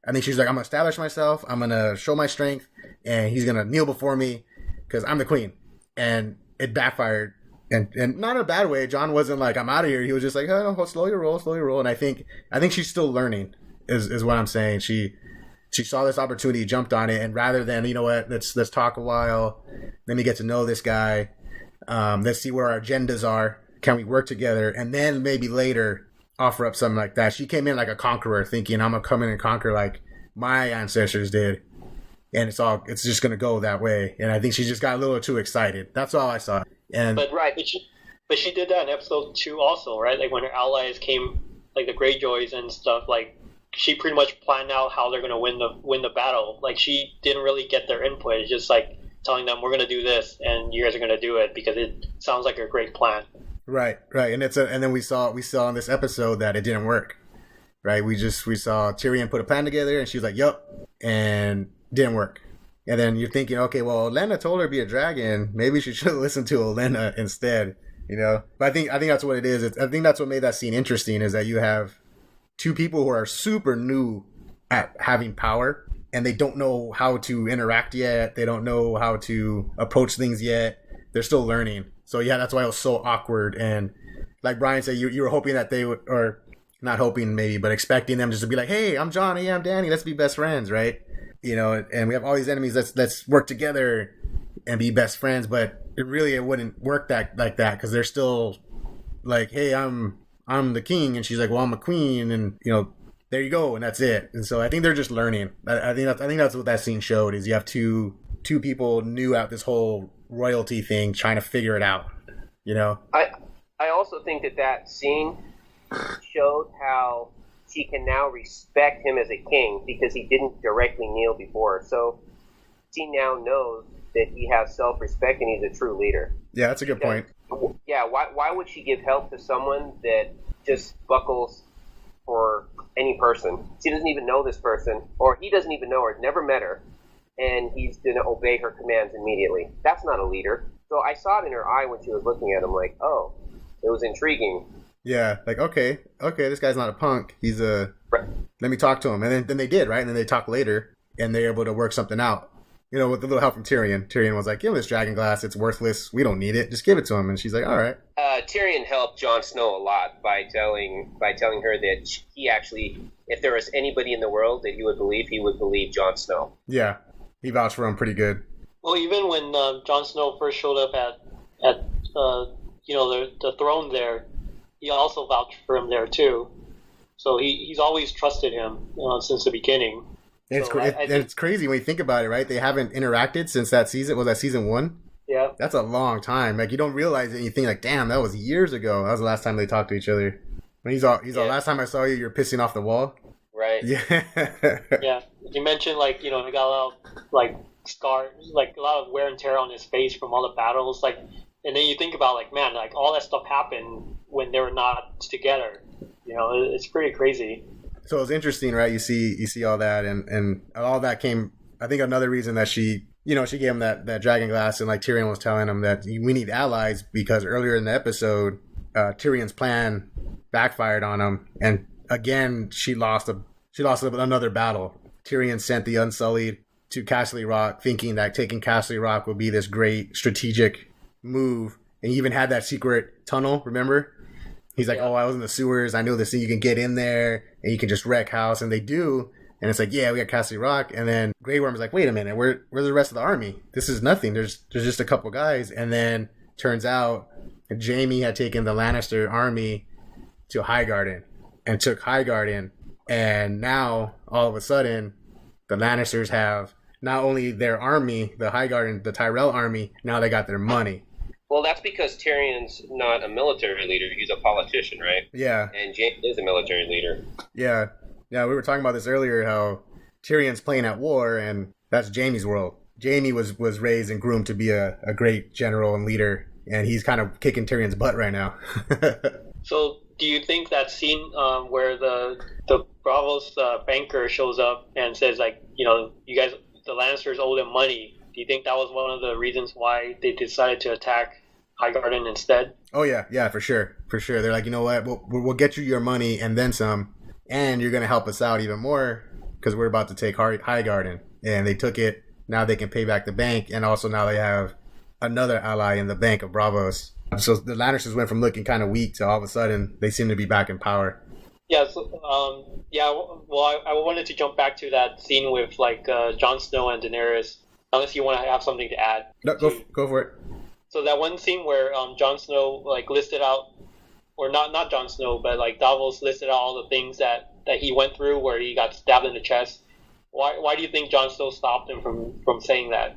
S1: I think she's like, I'm gonna establish myself, I'm gonna show my strength, and he's gonna kneel before me because I'm the queen. And it backfired, and not in a bad way. Jon wasn't like, I'm out of here. He was just like, oh, slowly roll. And I think she's still learning, is what I'm saying. She saw this opportunity, jumped on it, and rather than, you know what, let's talk a while, let me get to know this guy, let's see where our agendas are, can we work together, and then maybe later offer up something like that. She came in like a conqueror, thinking I'm gonna come in and conquer like my ancestors did, and it's just gonna go that way. And I think she just got a little too excited. That's all I saw.
S2: But she did that in episode 2 also, right? Like when her allies came, like the Greyjoys and stuff, like she pretty much planned out how they're going to win the battle. Like she didn't really get their input. It's just like telling them, we're going to do this and you guys are going to do it because it sounds like a great plan.
S1: Right. And then we saw in this episode that it didn't work. Right. We saw Tyrion put a plan together and she was like, yup, and didn't work. And then you're thinking, okay, well, Olenna told her to be a dragon. Maybe she should have listened to Olenna instead, you know? But I think that's what it is. I think that's what made that scene interesting, is that you have two people who are super new at having power, and they don't know how to interact yet. They don't know how to approach things yet. They're still learning. So yeah, that's why it was so awkward. And like Brian said, you were hoping that they would, or not hoping maybe, but expecting them just to be like, hey, I'm Jon, hey, I'm Danny, let's be best friends, right? You know, and we have all these enemies, let's work together and be best friends. But it wouldn't work like that, because they're still like, hey, I'm the king, and she's like, well, I'm a queen, and you know, there you go, and that's it. And so I think they're just learning. I think that's what that scene showed, is you have two people new at this whole royalty thing, trying to figure it out. You know,
S3: I also think that scene showed how she can now respect him as a king because he didn't directly kneel before. So she now knows that he has self-respect and he's a true leader.
S1: Yeah, that's a good point.
S3: Yeah, why would she give help to someone that just buckles for any person? She doesn't even know this person, or he doesn't even know her, never met her, and he's going to obey her commands immediately. That's not a leader. So I saw it in her eye when she was looking at him, like, oh, it was intriguing.
S1: Yeah, like, okay, this guy's not a punk. He's a... Right. Let me talk to him. And then they did, right? And then they talked later, and they're able to work something out. You know, with a little help from Tyrion. Tyrion was like, give him this dragon glass. It's worthless. We don't need it. Just give it to him. And she's like, all right.
S3: Tyrion helped Jon Snow a lot by telling her that he actually, if there was anybody in the world that he would believe Jon Snow.
S1: Yeah, he vouched for him pretty good.
S2: Well, even when Jon Snow first showed up at the throne there, he also vouched for him there too. So he's always trusted him since the beginning.
S1: And it's crazy when you think about it, right? They haven't interacted since that season. Was that season 1?
S2: Yeah.
S1: That's a long time. Like, you don't realize it and you think, like, damn, that was years ago. That was the last time they talked to each other. When he's all, last time I saw you, you're pissing off the wall.
S3: Right.
S1: Yeah.
S2: Yeah. You mentioned, like, he got a lot of, like, scars, like, a lot of wear and tear on his face from all the battles. Like, and then you think about, like, man, like, all that stuff happened when they were not together. It's pretty crazy.
S1: So it's interesting, right? You see all that, and all that came. I think another reason that she gave him that dragon glass, and like Tyrion was telling him that we need allies because earlier in the episode, Tyrion's plan backfired on him, and again she lost another battle. Tyrion sent the Unsullied to Castle Rock, thinking that taking Castle Rock would be this great strategic move, and he even had that secret tunnel. Remember? He's like, oh, I was in the sewers. I know this thing. You can get in there and you can just wreck house. And they do. And it's like, yeah, we got Castle Rock. And then Grey Worm is like, wait a minute. Where's the rest of the army? This is nothing. There's just a couple guys. And then turns out Jaime had taken the Lannister army to Highgarden and took Highgarden. And now, all of a sudden, the Lannisters have not only their army, the Highgarden, the Tyrell army, now they got their money.
S3: Well, that's because Tyrion's not a military leader. He's a politician, right?
S1: Yeah.
S3: And Jaime is a military leader.
S1: Yeah. Yeah, we were talking about this earlier, how Tyrion's playing at war, and that's Jaime's world. Jaime was raised and groomed to be a great general and leader, and he's kind of kicking Tyrion's butt right now.
S2: So do you think that scene where the Bravos banker shows up and says, like, you guys, the Lannisters owe them money, do you think that was one of the reasons why they decided to attack Highgarden instead? Oh
S1: yeah, for sure. They're like, you know what, we'll get you your money and then some, and you're gonna help us out even more because we're about to take Highgarden, and they took it. Now they can pay back the bank, and also now they have another ally in the Bank of Bravos. So the Lannisters went from looking kind of weak to all of a sudden they seem to be back in power.
S2: Yeah. So, well, I wanted to jump back to that scene with like Jon Snow and Daenerys. Unless you want to have something to add.
S1: No, go for it.
S2: So that one scene where Jon Snow like listed out, or not Jon Snow, but like Davos listed out all the things that he went through, where he got stabbed in the chest. Why do you think Jon Snow stopped him from saying that?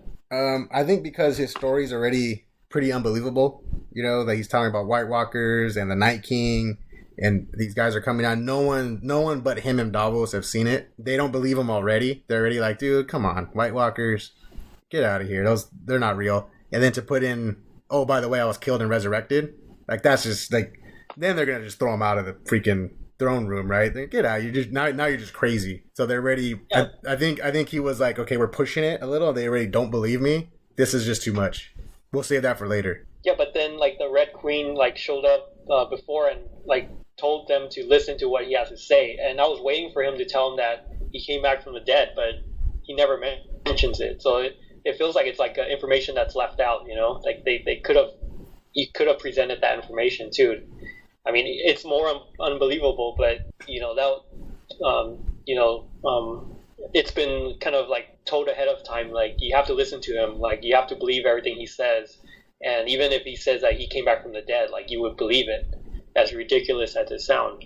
S2: I
S1: think because his story's already pretty unbelievable. That he's talking about White Walkers and the Night King, and these guys are coming out. No one but him and Davos have seen it. They don't believe him already. They're already like, dude, come on, White Walkers, get out of here. They're not real. And then to put in, oh, by the way, I was killed and resurrected. Like, that's just like, then they're gonna just throw him out of the freaking throne room, right? Like, get out. Now you're just crazy. So they're ready. Yeah. I think he was like, okay, we're pushing it a little. They already don't believe me. This is just too much. We'll save that for later.
S2: Yeah, but then like the Red Queen like showed up before and like told them to listen to what he has to say, and I was waiting for him to tell them that he came back from the dead, but he never mentions it. So it feels like it's like information that's left out. Like he could have presented that information too. I mean, it's more unbelievable, but it's been kind of like told ahead of time. Like, you have to listen to him. Like, you have to believe everything he says. And even if he says that he came back from the dead, like, you would believe it. As ridiculous as it sounds,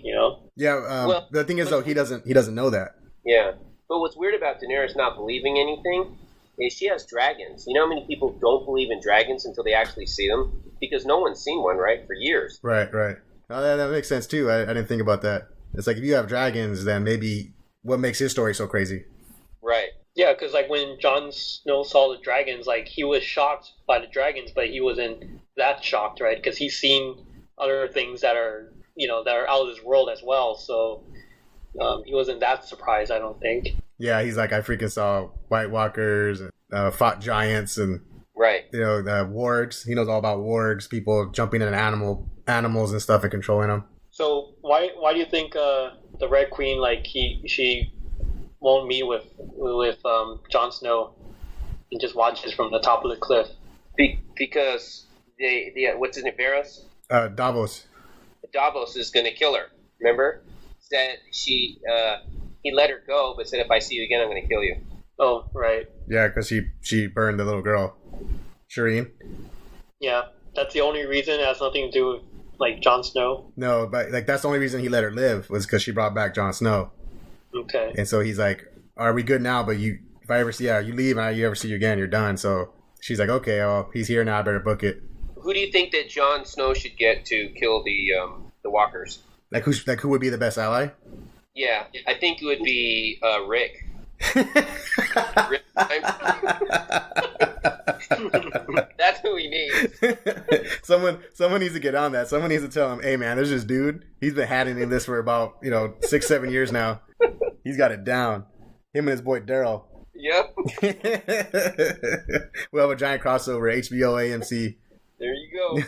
S1: Yeah. The thing is, though, he doesn't know that.
S3: Yeah. But what's weird about Daenerys not believing anything is she has dragons. You know how many people don't believe in dragons until they actually see them? Because no one's seen one, right, for years.
S1: Right. Oh, that makes sense, too. I didn't think about that. It's like if you have dragons, then maybe what makes his story so crazy?
S3: Right.
S2: Yeah, because like when Jon Snow saw the dragons, like he was shocked by the dragons, but he wasn't that shocked, right? Because he's seen other things that are, that are out of this world as well. So he wasn't that surprised, I don't think.
S1: Yeah, he's like, I freaking saw White Walkers and fought giants and
S3: right.
S1: The wargs. He knows all about wargs, people jumping in animals and stuff and controlling them.
S2: So why do you think the Red Queen, like she won't meet with Jon Snow and just watches from the top of the cliff?
S3: Because what's his name, Varys?
S1: Davos.
S3: Davos is going to kill her. Remember, said he let her go, but said if I see you again, I'm going to kill you.
S2: Oh, right.
S1: Yeah, because she burned the little girl, Shireen.
S2: Yeah, that's the only reason. It has nothing to do with like Jon Snow.
S1: No, but like that's the only reason he let her live was because she brought back Jon Snow.
S2: Okay.
S1: And so he's like, "Are we good now? But if I ever see you leave, and you ever see you again, you're done." So she's like, "Okay, he's here now. I better book it."
S3: Who do you think that Jon Snow should get to kill the walkers?
S1: Like who would be the best ally?
S3: Yeah, I think it would be Rick. Rick That's who he needs.
S1: Someone needs to get on that. Someone needs to tell him, "Hey man, there's this dude. He's been handling this for about 6-7 years now. He's got it down. Him and his boy Daryl."
S3: Yep.
S1: We'll have a giant crossover, HBO AMC.
S3: There you go.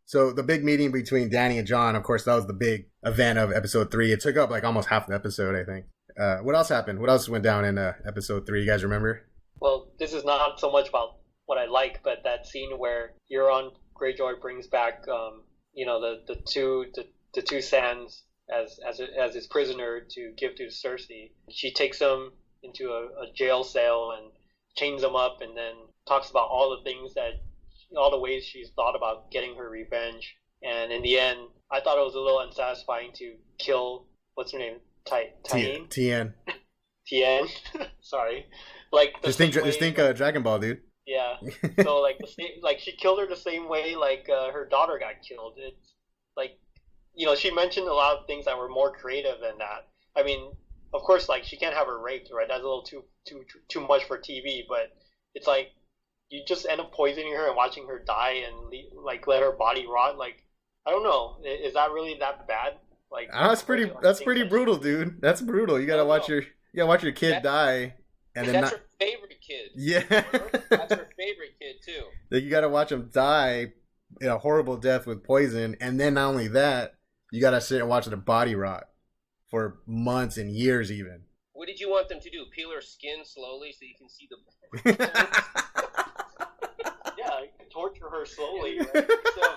S1: So the big meeting between Dany and Jon, of course, that was the big event of episode 3. It took up like almost half the episode, I think. What else happened? What else went down in episode 3? You guys remember?
S2: Well, this is not so much about what I like, but that scene where Euron Greyjoy brings back, the two Sands as his prisoner to give to Cersei. She takes him into a jail cell and chains him up, and then talks about all the ways she's thought about getting her revenge. And in the end, I thought it was a little unsatisfying to kill, what's her name?
S1: Tien.
S2: Tien. Sorry. Like
S1: just think Dragon Ball, dude.
S2: Yeah. So like she killed her the same way her daughter got killed. It's like, she mentioned a lot of things that were more creative than that. I mean, of course, like she can't have her raped, right? That's a little too much for TV. But it's like you just end up poisoning her and watching her die and let her body rot. Like, I don't know. Is that really that bad? Like,
S1: that's pretty brutal, dude. That's brutal. You gotta watch your kid die, and then
S3: that's her favorite kid.
S1: Yeah,
S3: that's her favorite kid too.
S1: You gotta watch him die in a horrible death with poison, and then not only that, you gotta sit and watch the body rot for months and years, even.
S3: What did you want them to do? Peel her skin slowly so you can see the.
S2: Yeah, you can torture her slowly, right? So,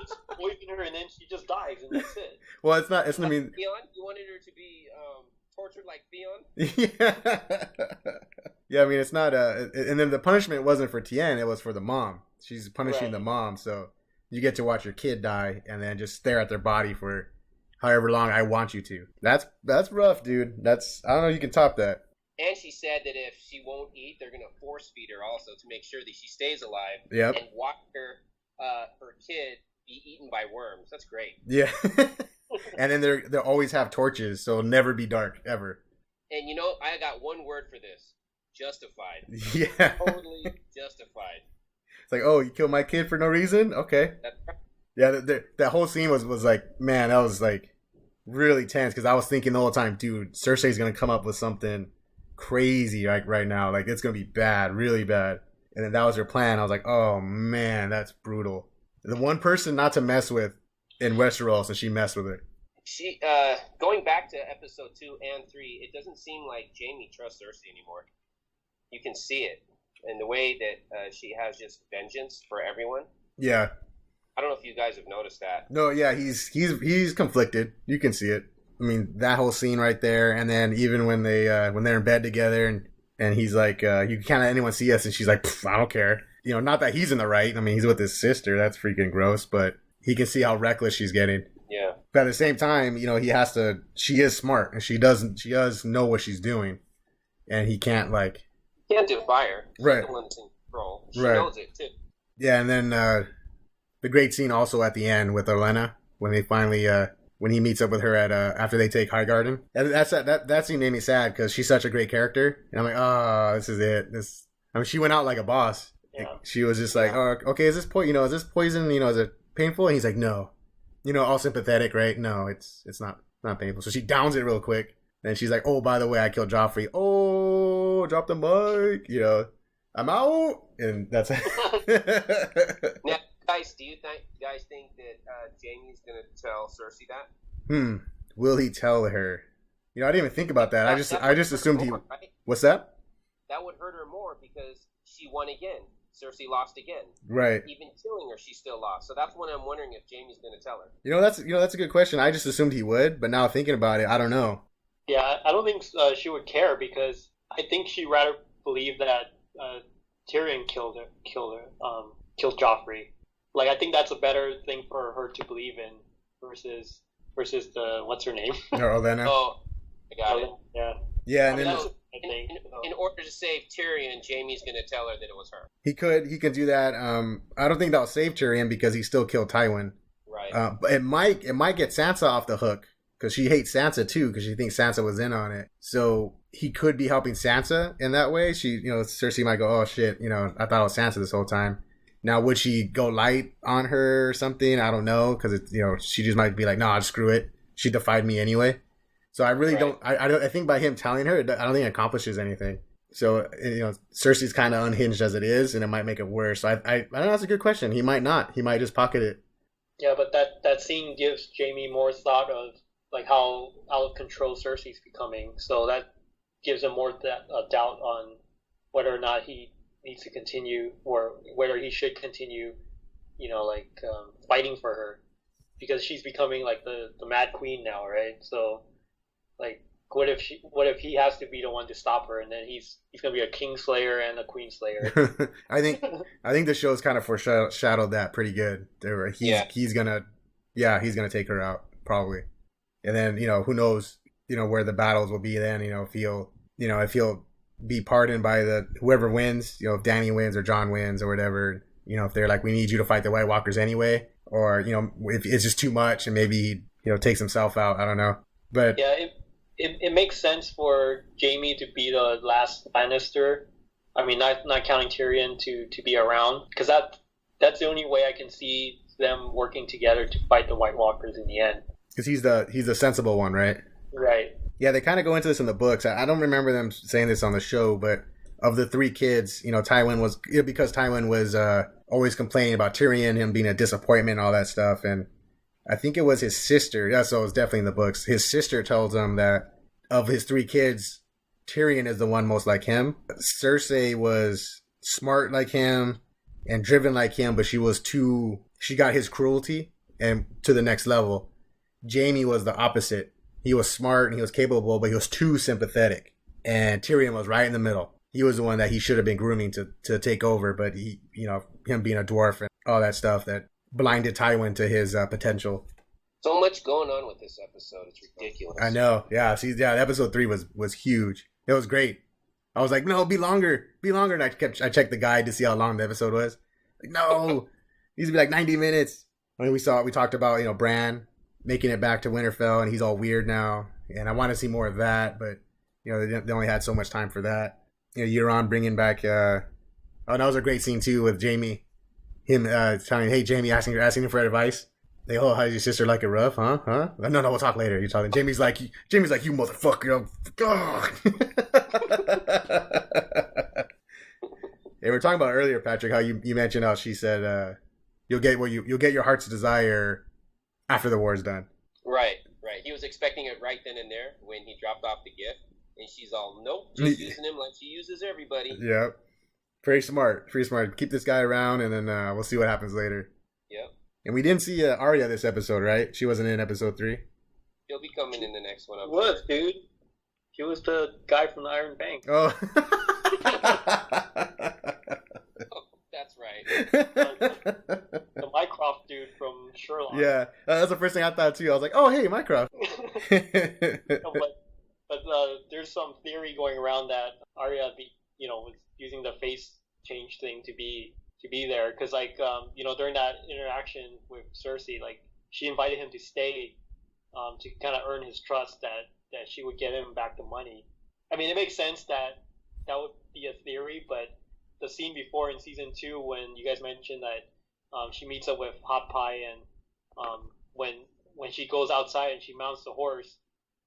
S2: just poison her and then she just dies and that's it.
S1: Well, it's not. I mean,
S3: Theon, you wanted her to be tortured like
S1: Theon? Yeah, I mean, it's not. And then the punishment wasn't for Tien; it was for the mom. She's punishing the mom, so you get to watch your kid die and then just stare at their body for however long I want you to. That's rough, dude. I don't know if you can top that.
S3: And she said that if she won't eat, they're going to force feed her also to make sure that she stays alive.
S1: Yep.
S3: And watch her kid be eaten by worms. That's great.
S1: Yeah. And then they'll always have torches, so it'll never be dark, ever.
S3: And I got one word for this. Justified.
S1: Yeah.
S3: Totally justified.
S1: It's like, oh, you killed my kid for no reason? Okay.
S3: That's right.
S1: Yeah, that whole scene was like, man, that was like really tense because I was thinking the whole time, dude, Cersei's going to come up with something crazy right now. Like, it's going to be bad, really bad. And then that was her plan. I was like, oh, man, that's brutal. The one person not to mess with in Westeros, and she messed with her.
S3: She, going back to episode 2 and 3, it doesn't seem like Jaime trusts Cersei anymore. You can see it in the way that she has just vengeance for everyone. Yeah. I don't know if you guys have noticed that.
S1: No, yeah, he's conflicted. You can see it. I mean, that whole scene right there, and then even when they're in bed together, and he's like, "You can't let anyone see us," and she's like, "I don't care." Not that he's in the right. I mean, he's with his sister. That's freaking gross. But he can see how reckless she's getting.
S3: Yeah.
S1: But at the same time, he has to. She is smart, and she does know what she's doing. and he can't
S3: defy her. She's
S1: right.
S3: The one's in control. She
S1: right.
S3: knows it too.
S1: Yeah, and then the great scene also at the end with Elena when they finally when he meets up with her at after they take High Garden. That scene made me sad because she's such a great character, and I'm like, oh, this is it. She went out like a boss.
S2: Yeah.
S1: She was just like, oh, okay, is this poison? Is it painful? And he's like, no. All sympathetic, right? No, it's not painful. So she downs it real quick. And she's like, oh, by the way, I killed Joffrey. Oh, drop the mic. I'm out. And that's it.
S3: Now, guys, do you guys think that Jaime's going to tell Cersei that?
S1: Will he tell her? I didn't even think about that. I just assumed he...
S3: Right?
S1: What's that?
S3: That would hurt her more because she won again. Cersei lost again.
S1: Right.
S3: Even killing her, she still lost. So that's when I'm wondering if Jaime's going to tell her.
S1: That's a good question. I just assumed he would, but now thinking about it, I don't know.
S2: Yeah, I don't think she would care because I think she'd rather believe that Tyrion killed Joffrey. Like, I think that's a better thing for her to believe in versus the what's her name?
S1: Olenna.
S3: Oh, I got it.
S2: Yeah.
S1: Yeah, and then
S3: in order to save Tyrion, Jaime's going to tell her that it was her.
S1: He could do that. I don't think that'll save Tyrion because he still killed Tywin.
S3: Right.
S1: But it might get Sansa off the hook because she hates Sansa too because she thinks Sansa was in on it. So he could be helping Sansa in that way. She, Cersei might go, oh shit, I thought it was Sansa this whole time. Now, would she go light on her or something? I don't know because she just might be like, nah, screw it. She defied me anyway. So I really don't. I think by him telling her, I don't think it accomplishes anything. So Cersei's kind of unhinged as it is, and it might make it worse. So I don't know. That's a good question. He might not. He might just pocket it.
S2: Yeah, but that scene gives Jaime more thought of like how out of control Cersei's becoming. So that gives him more doubt on whether or not he needs to continue or whether he should continue, fighting for her because she's becoming like the Mad Queen now, right? So. Like, what if he has to be the one to stop her, and then he's gonna be a Kingslayer and a Queenslayer?
S1: I think the show's kind of foreshadowed that pretty good. He's gonna take her out probably, and then who knows where the battles will be then. If he'll be pardoned by whoever wins, if Dany wins or Jon wins or whatever. If they're like, we need you to fight the White Walkers anyway, or if it's just too much and maybe he takes himself out. I don't know, but
S2: yeah. It makes sense for Jaime to be the last Lannister. I mean, not counting Tyrion to be around, because that's the only way I can see them working together to fight the White Walkers in the end.
S1: Because he's the sensible one, right?
S2: Right.
S1: Yeah, they kind of go into this in the books. I don't remember them saying this on the show, but of the three kids, Tywin was because Tywin was always complaining about Tyrion, him being a disappointment, all that stuff, and I think it was his sister. Yeah, so it was definitely in the books. His sister tells him that of his three kids, Tyrion is the one most like him. Cersei was smart like him and driven like him, but she got his cruelty and to the next level. Jaime was the opposite. He was smart and he was capable, but he was too sympathetic. And Tyrion was right in the middle. He was the one that he should have been grooming to take over, but him being a dwarf and all that stuff that blinded Tywin to his potential.
S3: So much going on with this episode. It's ridiculous.
S1: I know. Yeah. Episode 3 was huge. It was great. I was like, no, be longer. And I checked the guide to see how long the episode was. Like, no, it needs to be like 90 minutes. I mean, we talked about, Bran making it back to Winterfell and he's all weird now. And I want to see more of that, but, they only had so much time for that. Euron bringing back, that was a great scene too with Jaime. Him telling, hey, Jaime, asking him for advice. Like, oh, how's your sister like it rough, huh? No, we'll talk later. You're talking. Jamie's like, you motherfucker. Hey, we were talking about earlier, Patrick, how you mentioned how she said you'll get your heart's desire after the war's done.
S3: Right. He was expecting it right then and there when he dropped off the gift, and she's all, nope, just using him like she uses everybody.
S1: Yep. Pretty smart. Keep this guy around, and then we'll see what happens later.
S3: Yep. And
S1: we didn't see Arya this episode, right? She wasn't in episode 3.
S3: She'll be coming in the next one.
S2: Dude. She was the guy from the Iron Bank.
S1: Oh.
S3: That's right.
S2: The Mycroft dude from Sherlock.
S1: Yeah, that's the first thing I thought too. I was like, oh, hey, Mycroft.
S2: But there's some theory going around that Arya, was using the face change thing to be there, because during that interaction with Cersei, like she invited him to stay, to kind of earn his trust that she would get him back the money. I mean, it makes sense that would be a theory, but the scene before in season 2 when you guys mentioned that she meets up with Hot Pie, and when she goes outside and she mounts the horse,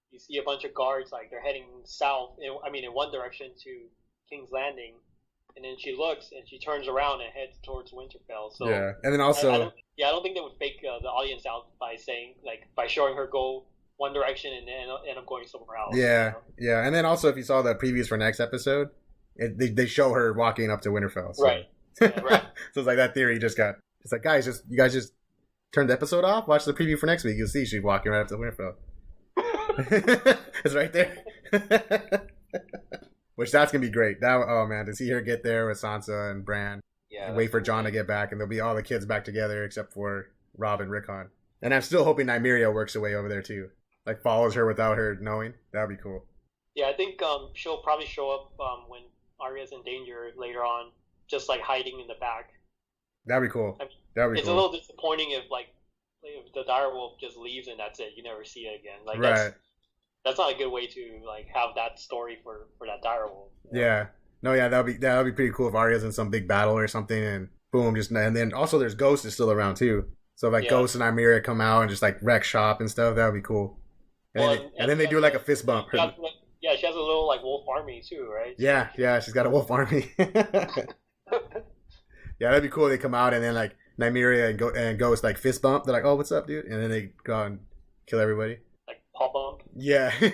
S2: you see a bunch of guards, like they're heading south, in one direction to King's Landing, and then she looks and she turns around and heads towards Winterfell. So
S1: yeah, and then also
S2: I don't think they would fake the audience out by showing her go one direction and then end up going somewhere else.
S1: Yeah, yeah, and then also if you saw the previews for next episode, they show her walking up to Winterfell. So.
S2: Right. Yeah, right.
S1: So it's like that theory just got. It's like, guys, you guys just turn the episode off. Watch the preview for next week. You'll see she's walking right up to Winterfell. It's right there. Which that's gonna be great. To see her get there with Sansa and Bran, and wait for Jon to get back, and there'll be all the kids back together except for Robb and Rickon. And I'm still hoping Nymeria works her way over there too, like follows her without her knowing. That'd be cool.
S2: Yeah, I think she'll probably show up when Arya's in danger later on, just like hiding in the back.
S1: That'd be cool. That'd be
S2: it's
S1: cool.
S2: a little disappointing if the direwolf just leaves and that's it. You never see it again. Like
S1: right.
S2: That's not a good way to have that story for that direwolf.
S1: Yeah. No, yeah, that'd be pretty cool if Arya's in some big battle or something, and boom, and then also there's Ghost is still around too. So Ghost and Nymeria come out and just wreck shop and stuff. That would be cool. And then they do a fist bump.
S2: She has a little wolf army too, right?
S1: Yeah, she's got a wolf army. Yeah, that'd be cool. They come out and then Nymeria and Ghost fist bump. They're like, "Oh, what's up, dude?" And then they go out and kill everybody.
S2: Pop bump.
S1: Yeah.
S3: Yeah,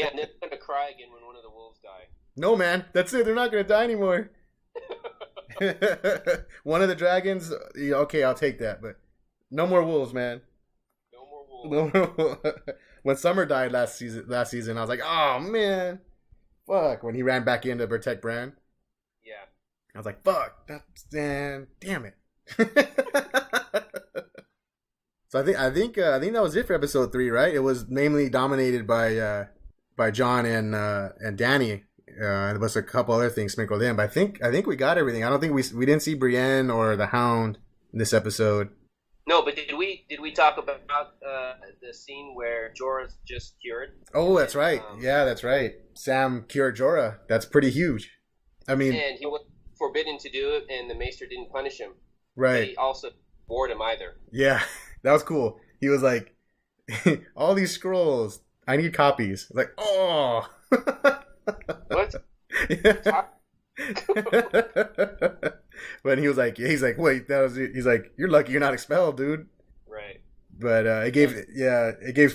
S3: and they're gonna cry again when one of the wolves die.
S1: No, man, that's it. They're not gonna die anymore. One of the dragons. Okay, I'll take that, but no more wolves, man.
S3: No more wolves.
S1: When Summer died last season, I was like, "Oh man, fuck!" When he ran back in to protect Bran.
S3: Yeah.
S1: I was like, "Fuck, damn it." So I think that was it for episode 3, right? It was mainly dominated by Jon and Dany. There was a couple other things sprinkled in, but I think we got everything. I don't think we didn't see Brienne or the Hound in this episode.
S3: No, but did we talk about the scene where Jorah's just cured?
S1: Oh, that's right. Yeah, that's right. Sam cured Jorah. That's pretty huge. I mean,
S3: and he was forbidden to do it, and the Maester didn't punish him.
S1: Right.
S3: But he also warned him either.
S1: Yeah, that was cool. He was like, "All these scrolls, I need copies." Like, oh.
S3: What?
S1: But he's like, wait, that was it. He's like, "You're lucky you're not expelled, dude."
S3: Right.
S1: But it gave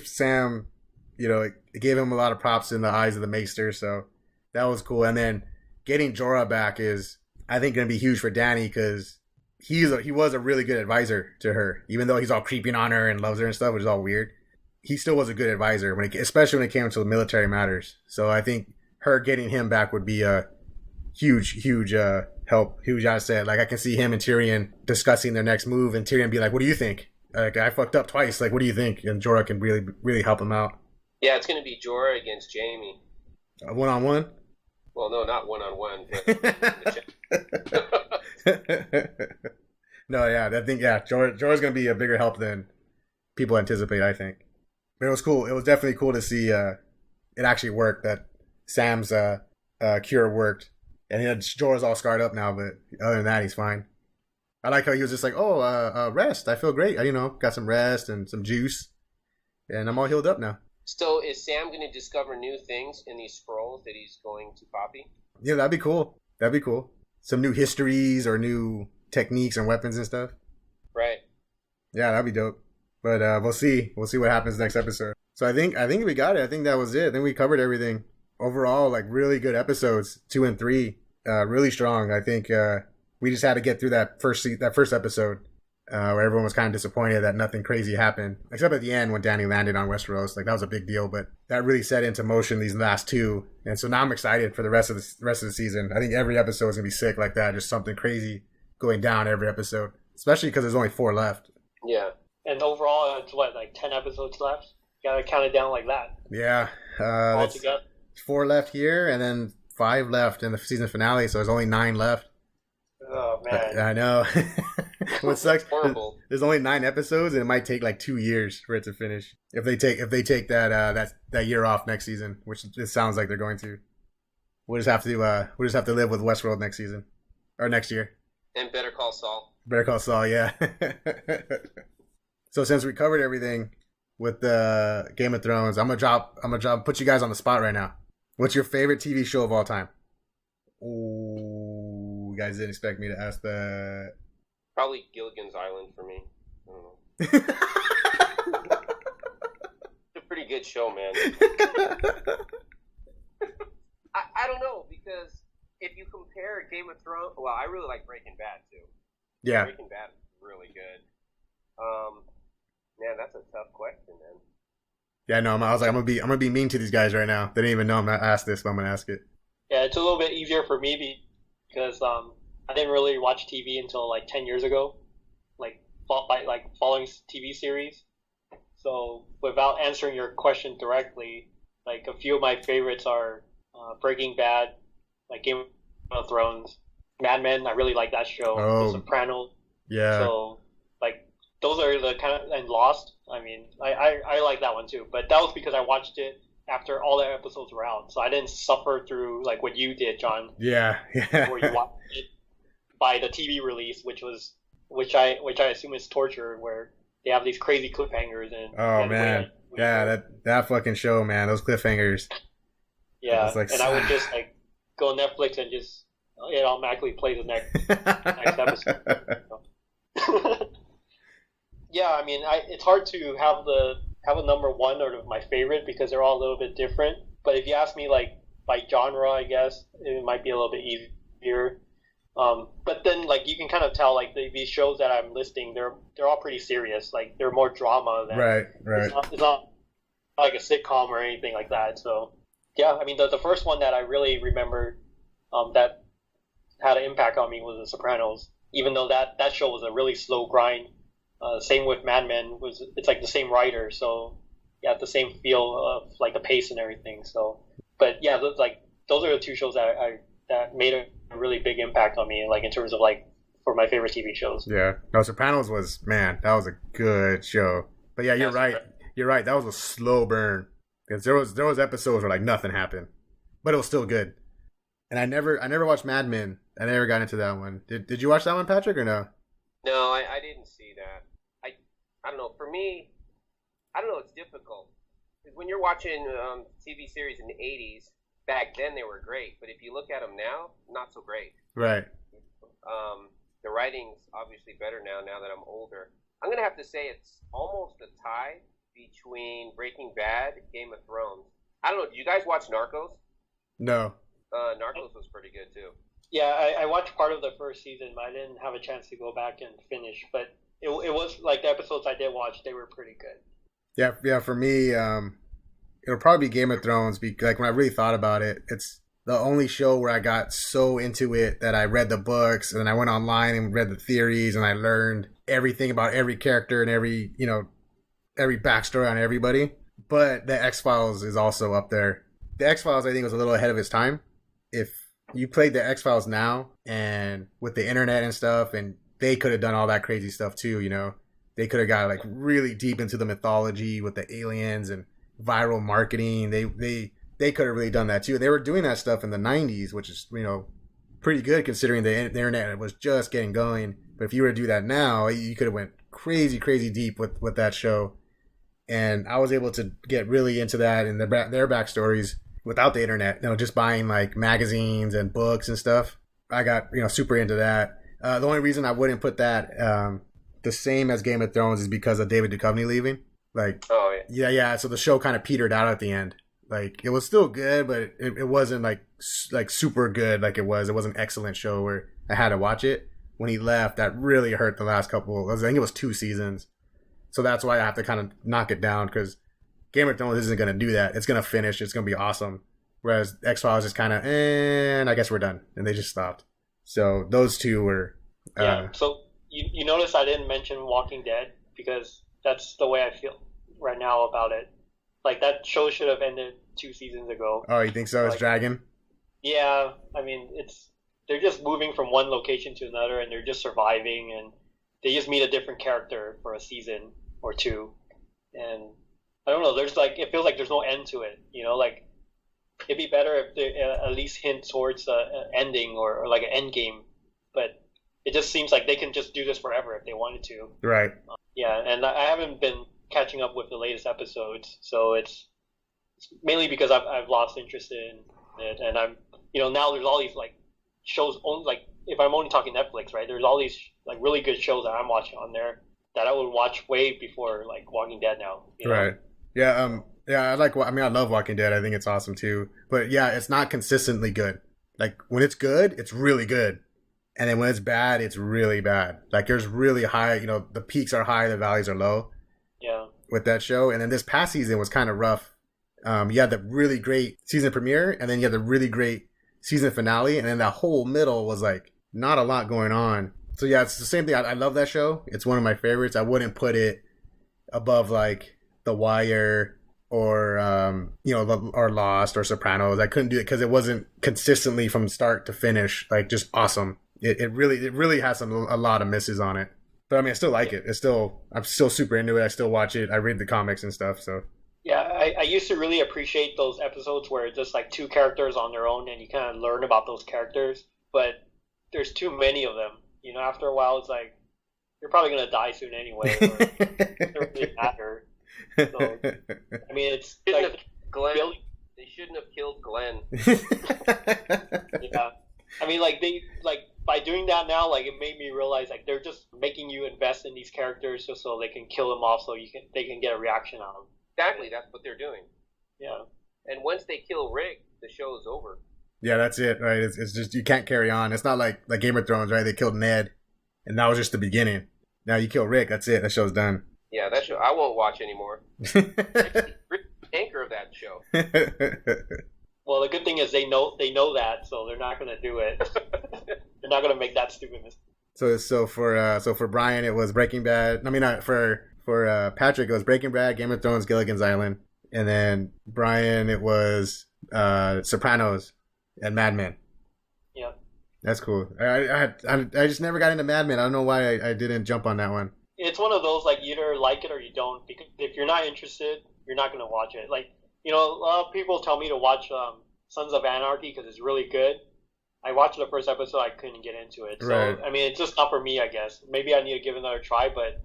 S1: Sam, it gave him a lot of props in the eyes of the Maester, so that was cool. And then getting Jorah back is, I think, going to be huge for Dany, because he was a really good advisor to her, even though he's all creeping on her and loves her and stuff, which is all weird. He still was a good advisor especially when it came to the military matters. So I think her getting him back would be a huge help. Huge asset. I can see him and Tyrion discussing their next move, and Tyrion be like, "What do you think? I fucked up twice. What do you think?" And Jorah can really, really help him out.
S3: Yeah, it's going to be Jorah against Jaime.
S1: 1-on-1?
S3: Well, no, not 1-on-1.
S1: No, yeah, Jorah's going to be a bigger help than people anticipate, I think. But it was cool. It was definitely cool to see it actually worked, that Sam's cure worked. And Jorah's all scarred up now, but other than that, he's fine. I like how he was just like, rest. I feel great. Got some rest and some juice, and I'm all healed up now.
S3: So is Sam going to discover new things in these scrolls that he's going to copy?
S1: Yeah, that'd be cool. Some new histories or new techniques and weapons and stuff.
S3: Right.
S1: Yeah, that'd be dope. But we'll see. We'll see what happens next episode. So I think we got it. I think that was it. I think we covered everything. Overall, really good episodes, 2 and 3. Really strong. I think we just had to get through that first episode where everyone was kind of disappointed that nothing crazy happened, except at the end when Dany landed on Westeros. That was a big deal, but that really set into motion these last 2. And so now I'm excited for the rest of the season. I think every episode is gonna be sick like that. Just something crazy going down every episode, especially because there's only 4 left.
S3: Yeah.
S2: And overall, it's 10 episodes left? Gotta count it down like that.
S1: Yeah.
S2: All
S1: That's
S2: together.
S1: 4 left here, and then 5 left in the season finale, so there's only 9 left.
S2: Oh man,
S1: I know. What sucks?
S3: Horrible.
S1: There's only 9 episodes, and it might take like 2 years for it to finish. If they take that year off next season, which it sounds like they're going to. We'll just have to live with Westworld next season or next year.
S3: And Better Call Saul.
S1: Better Call Saul, yeah. So since we covered everything with the Game of Thrones, I'm gonna put you guys on the spot right now. What's your favorite TV show of all time? Oh, you guys didn't expect me to ask that.
S3: Probably Gilligan's Island for me. I don't know. It's a pretty good show, man. I don't know, because if you compare Game of Thrones, well, I really like Breaking Bad too.
S1: Yeah.
S3: Breaking Bad is really good. Man, that's a tough question, man.
S1: Yeah, no, I was like, I'm gonna be mean to these guys right now. They didn't even know I'm gonna ask this, but I'm gonna ask it.
S2: yeah, it's a little bit easier for me because I didn't really watch TV until like 10 years ago, following TV series. So without answering your question directly, like a few of my favorites are Breaking Bad, like Game of Thrones, Mad Men. I really like that show.
S1: Oh.
S2: The Sopranos.
S1: Yeah.
S2: So like those are the kind of, and Lost. I mean, I like that one too. But that was because I watched it after all the episodes were out, so I didn't suffer through like what you did, John.
S1: Yeah.
S2: Where you watched it by the TV release, which I assume is torture, where they have these crazy cliffhangers and.
S1: Oh man. Yeah, that fucking show, man. Those cliffhangers.
S2: Yeah,
S1: like,
S2: and I would just like go on Netflix and just it automatically play the next episode. Yeah, I mean, it's hard to have a number one or my favorite because they're all a little bit different. But if you ask me like by genre, I guess it might be a little bit easier. But then like you can kind of tell like these shows that I'm listing, they're all pretty serious. Like they're more drama than
S1: Right.
S2: It's not like a sitcom or anything like that. So. Yeah, I mean, the first one that I really remember that had an impact on me was The Sopranos, even though that show was a really slow grind. Same with Mad Men, it's like the same writer, so yeah, the same feel of like the pace and everything. So, but yeah, those are the 2 shows that made a really big impact on me, like in terms of like for my favorite TV shows.
S1: Yeah, no, Sopranos that was a good show. But yeah, you're right. You're right. That was a slow burn. Because there was episodes where like nothing happened, but it was still good. And I never watched Mad Men. I never got into that one. Did you watch that one, Patrick, or no?
S3: No, I didn't see that. I don't know. For me, I don't know. It's difficult because when you're watching TV series in the '80s, back then they were great, but if you look at them now, not so great.
S1: Right.
S3: The writing's obviously better now that I'm older. I'm gonna have to say it's almost a tie between Breaking Bad and Game of Thrones. I don't know. Do you guys watch Narcos?
S1: No.
S3: Narcos was pretty good too.
S2: Yeah, I watched part of the first season, but I didn't have a chance to go back and finish. But it was like the episodes I did watch, they were pretty good.
S1: Yeah. For me, it'll probably be Game of Thrones. Because like when I really thought about it, it's the only show where I got so into it that I read the books and then I went online and read the theories and I learned everything about every character and every backstory on everybody. But the X-Files is also up there. The X-Files, I think, was a little ahead of its time. If you played the X-Files now and with the internet and stuff, and they could have done all that crazy stuff too, They could have got like really deep into the mythology with the aliens and viral marketing. They could have really done that too. They were doing that stuff in the 90s, which is, pretty good considering the internet was just getting going. But if you were to do that now, you could have went crazy, crazy deep with that show. And I was able to get really into that and their backstories without the internet, just buying like magazines and books and stuff. I got, super into that. The only reason I wouldn't put that the same as Game of Thrones is because of David Duchovny leaving. Like,
S3: oh
S1: yeah. So the show kind of petered out at the end. Like, it was still good, but it wasn't like super good. Like it was an excellent show where I had to watch it. When he left, that really hurt the last couple. I think it was 2 seasons. So that's why I have to kind of knock it down, because Game of Thrones isn't going to do that. It's going to finish. It's going to be awesome. Whereas X-Files is kind of, and I guess we're done. And they just stopped. So those 2 were...
S2: yeah, so you notice I didn't mention Walking Dead, because that's the way I feel right now about it. Like that show should have ended 2 seasons ago.
S1: Oh, you think so? It's dragging?
S2: Yeah, I mean they're just moving from one location to another, and they're just surviving, and they just meet a different character for a season or two, and I don't know. There's like it feels like there's no end to it. Like it'd be better if they at least hint towards an ending or like an end game, but it just seems like they can just do this forever if they wanted to.
S1: Right.
S2: Yeah, and I haven't been catching up with the latest episodes, so it's mainly because I've lost interest in it, and I'm now there's all these like shows only like if I'm only talking Netflix, right? There's all these like really good shows that I'm watching on there that I would watch way before like Walking Dead now.
S1: Right. Yeah. Yeah. I love Walking Dead. I think it's awesome too. But yeah, it's not consistently good. Like when it's good, it's really good. And then when it's bad, it's really bad. Like there's really high, the peaks are high, the valleys are low.
S2: Yeah.
S1: With that show. And then this past season was kind of rough. You had the really great season premiere, and then you had the really great season finale, and then that whole middle was like not a lot going on. So yeah, it's the same thing. I love that show. It's one of my favorites. I wouldn't put it above like The Wire or or Lost or Sopranos. I couldn't do it because it wasn't consistently from start to finish like just awesome. It really has a lot of misses on it. But I mean, I still like it. I'm still super into it. I still watch it. I read the comics and stuff. So
S2: yeah, I used to really appreciate those episodes where it's just like two characters on their own and you kind of learn about those characters. But there's too many of them. After a while, it's like you're probably gonna die soon anyway. Or it doesn't really matter. So, I mean, it's like
S3: Glenn. They shouldn't have killed Glenn.
S2: Yeah, I mean, like by doing that now, like it made me realize like they're just making you invest in these characters just so they can kill them off, so they can get a reaction out of them.
S3: Exactly, that's what they're doing.
S2: Yeah.
S3: And once they kill Rick, the show is over.
S1: Yeah, that's it, right? It's just you can't carry on. It's not like Game of Thrones, right? They killed Ned, and that was just the beginning. Now you kill Rick, that's it. That show's done.
S3: Yeah, that show I won't watch anymore. Rick's the anchor of that show.
S2: Well, the good thing is they know that, so they're not going to do it. They're not going to make that stupid mistake.
S1: So for Brian, it was Breaking Bad. I mean, for Patrick, it was Breaking Bad, Game of Thrones, Gilligan's Island, and then Brian, it was Sopranos and Mad Men.
S2: Yeah,
S1: that's cool. I just never got into Mad Men. I don't know why I didn't jump on that one.
S2: It's one of those like you either like it or you don't. Because if you're not interested, you're not going to watch it. Like a lot of people tell me to watch Sons of Anarchy because it's really good. I watched the first episode, I couldn't get into it. So right. I mean, it's just not for me, I guess. Maybe I need to give it another try, but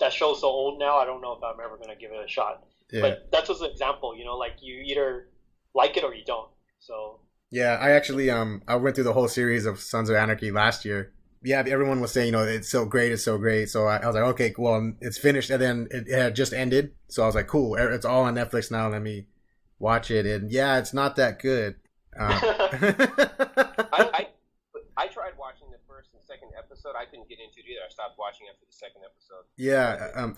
S2: that show's so old now. I don't know if I'm ever going to give it a shot. Yeah. But that's just an example. Like you either like it or you don't. So
S1: yeah, I actually I went through the whole series of Sons of Anarchy last year. Yeah, everyone was saying it's so great. So I was like, okay, well, it's finished, and then it had just ended. So I was like, cool, it's all on Netflix now. Let me watch it, and yeah, it's not that good.
S3: I tried watching the first and second episode. I couldn't get into it either. I stopped watching after the second episode.
S1: Yeah,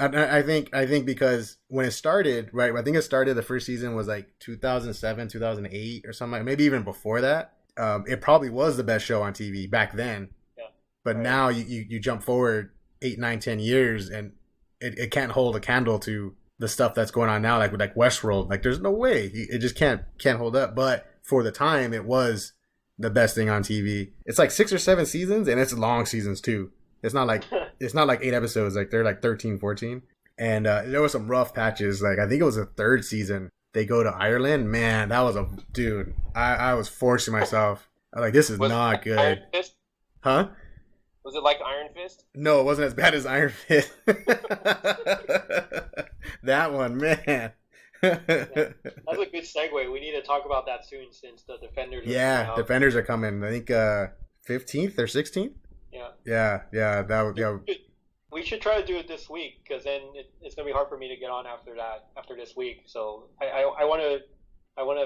S1: I think because when it started, right? I think it started. The first season was like 2007, 2008, or something. Maybe even before that. It probably was the best show on TV back then. Yeah. But right. Now you jump forward 8, 9, 10 years, and it can't hold a candle to the stuff that's going on now, like Westworld. Like there's no way it just can't hold up. But for the time, it was the best thing on TV. It's like 6 or 7 seasons, and it's long seasons too. It's not like 8 episodes. Like they're like 13, 14. And there were some rough patches. Like I think it was the 3rd season. They go to Ireland. Man, that was dude. I was forcing myself. I was like, this is not good.
S3: Iron Fist?
S1: Huh?
S3: Was it like Iron Fist?
S1: No, it wasn't as bad as Iron Fist. That one, man.
S2: That's a good segue. We need to talk about that soon since the Defenders
S1: Defenders are coming. I think 15th or 16th. Yeah.
S2: We should try to do it this week because then it's gonna be hard for me to get on after this week. So I want to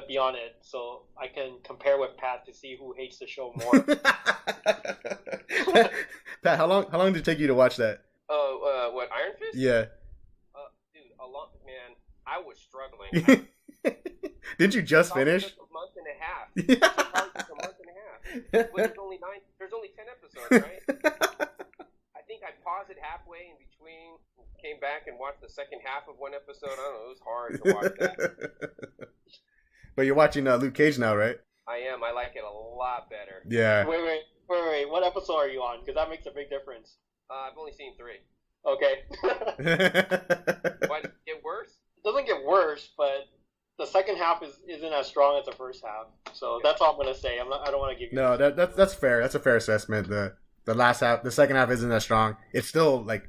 S2: be on it so I can compare with Pat to see who hates the show more.
S1: Pat, how long did it take you to watch that?
S3: What, Iron Fist?
S1: Yeah.
S3: Dude, man, I was struggling.
S1: Didn't you just finish?
S3: A month and a half. A month and a half. But there's only 10 episodes, right? I think I paused it halfway in between, came back and watched the second half of one episode. I don't know. It was hard to watch that.
S1: But you're watching Luke Cage now, right?
S3: I am. I like it a lot better.
S1: Yeah.
S2: Wait. What episode are you on? Because that makes a big difference.
S3: I've only seen 3.
S2: Okay.
S3: What? Get worse?
S2: It doesn't get worse, but the second half isn't as strong as the first half. So that's all I'm gonna say. I don't want to give you.
S1: No, that's fair. That's a fair assessment. The last half, the second half isn't as strong. It's still like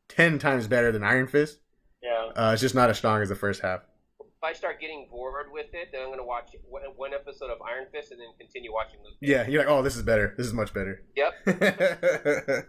S1: 10 times better than Iron Fist.
S2: Yeah.
S1: It's just not as strong as the first half.
S3: If I start getting bored with it, then I'm going to watch one episode of Iron Fist and then continue watching Luke.
S1: Yeah, you're like, oh, this is better. This is much better.
S3: Yep.
S1: That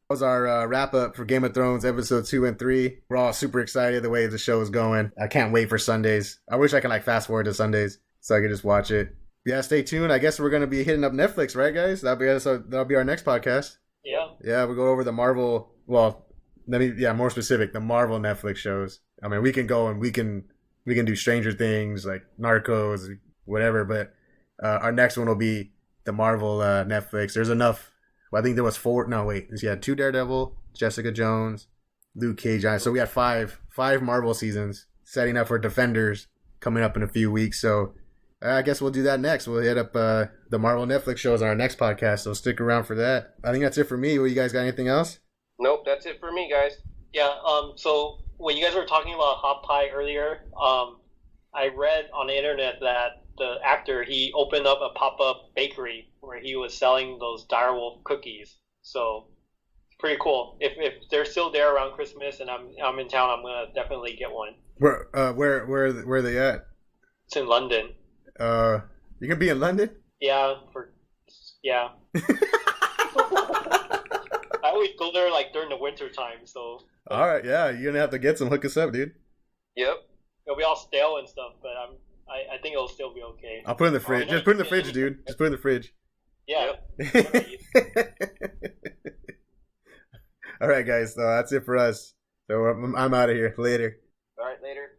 S1: was our wrap up for Game of Thrones episode 2 and 3. We're all super excited the way the show is going. I can't wait for Sundays. I wish I could fast forward to Sundays so I could just watch it. Yeah, stay tuned. I guess we're going to be hitting up Netflix, right, guys? That'll be our next podcast.
S2: Yeah.
S1: Yeah, we go over the Marvel. Well, more specific, the Marvel Netflix shows. I mean, we can go and we can do Stranger Things, like Narcos, whatever. But our next one will be the Marvel Netflix. There's enough. Well, I think there was 4. No, wait. You had 2 Daredevil, Jessica Jones, Luke Cage. So we had 5 Marvel seasons setting up for Defenders coming up in a few weeks. So I guess we'll do that next. We'll hit up the Marvel Netflix shows on our next podcast. So stick around for that. I think that's it for me. Well, you guys got anything else?
S3: Nope, that's it for me, guys.
S2: Yeah. So when you guys were talking about hot pie earlier, I read on the internet that the actor, he opened up a pop-up bakery where he was selling those direwolf cookies. So it's pretty cool. If they're still there around Christmas and I'm in town, I'm gonna definitely get one.
S1: Where are they at?
S2: It's in London.
S1: You can be in London?
S2: Yeah. I always go there during the winter time. So.
S1: All right. Yeah, you're gonna have to get some. Hook us up, dude.
S3: Yep.
S2: It'll be all stale and stuff, but I think it'll still be okay.
S1: I'll put it in the fridge. Just put it in the fridge, dude. Just put it in the fridge.
S2: Yeah.
S1: All right, guys. So that's it for us. So I'm out of here. Later.
S3: All right, later.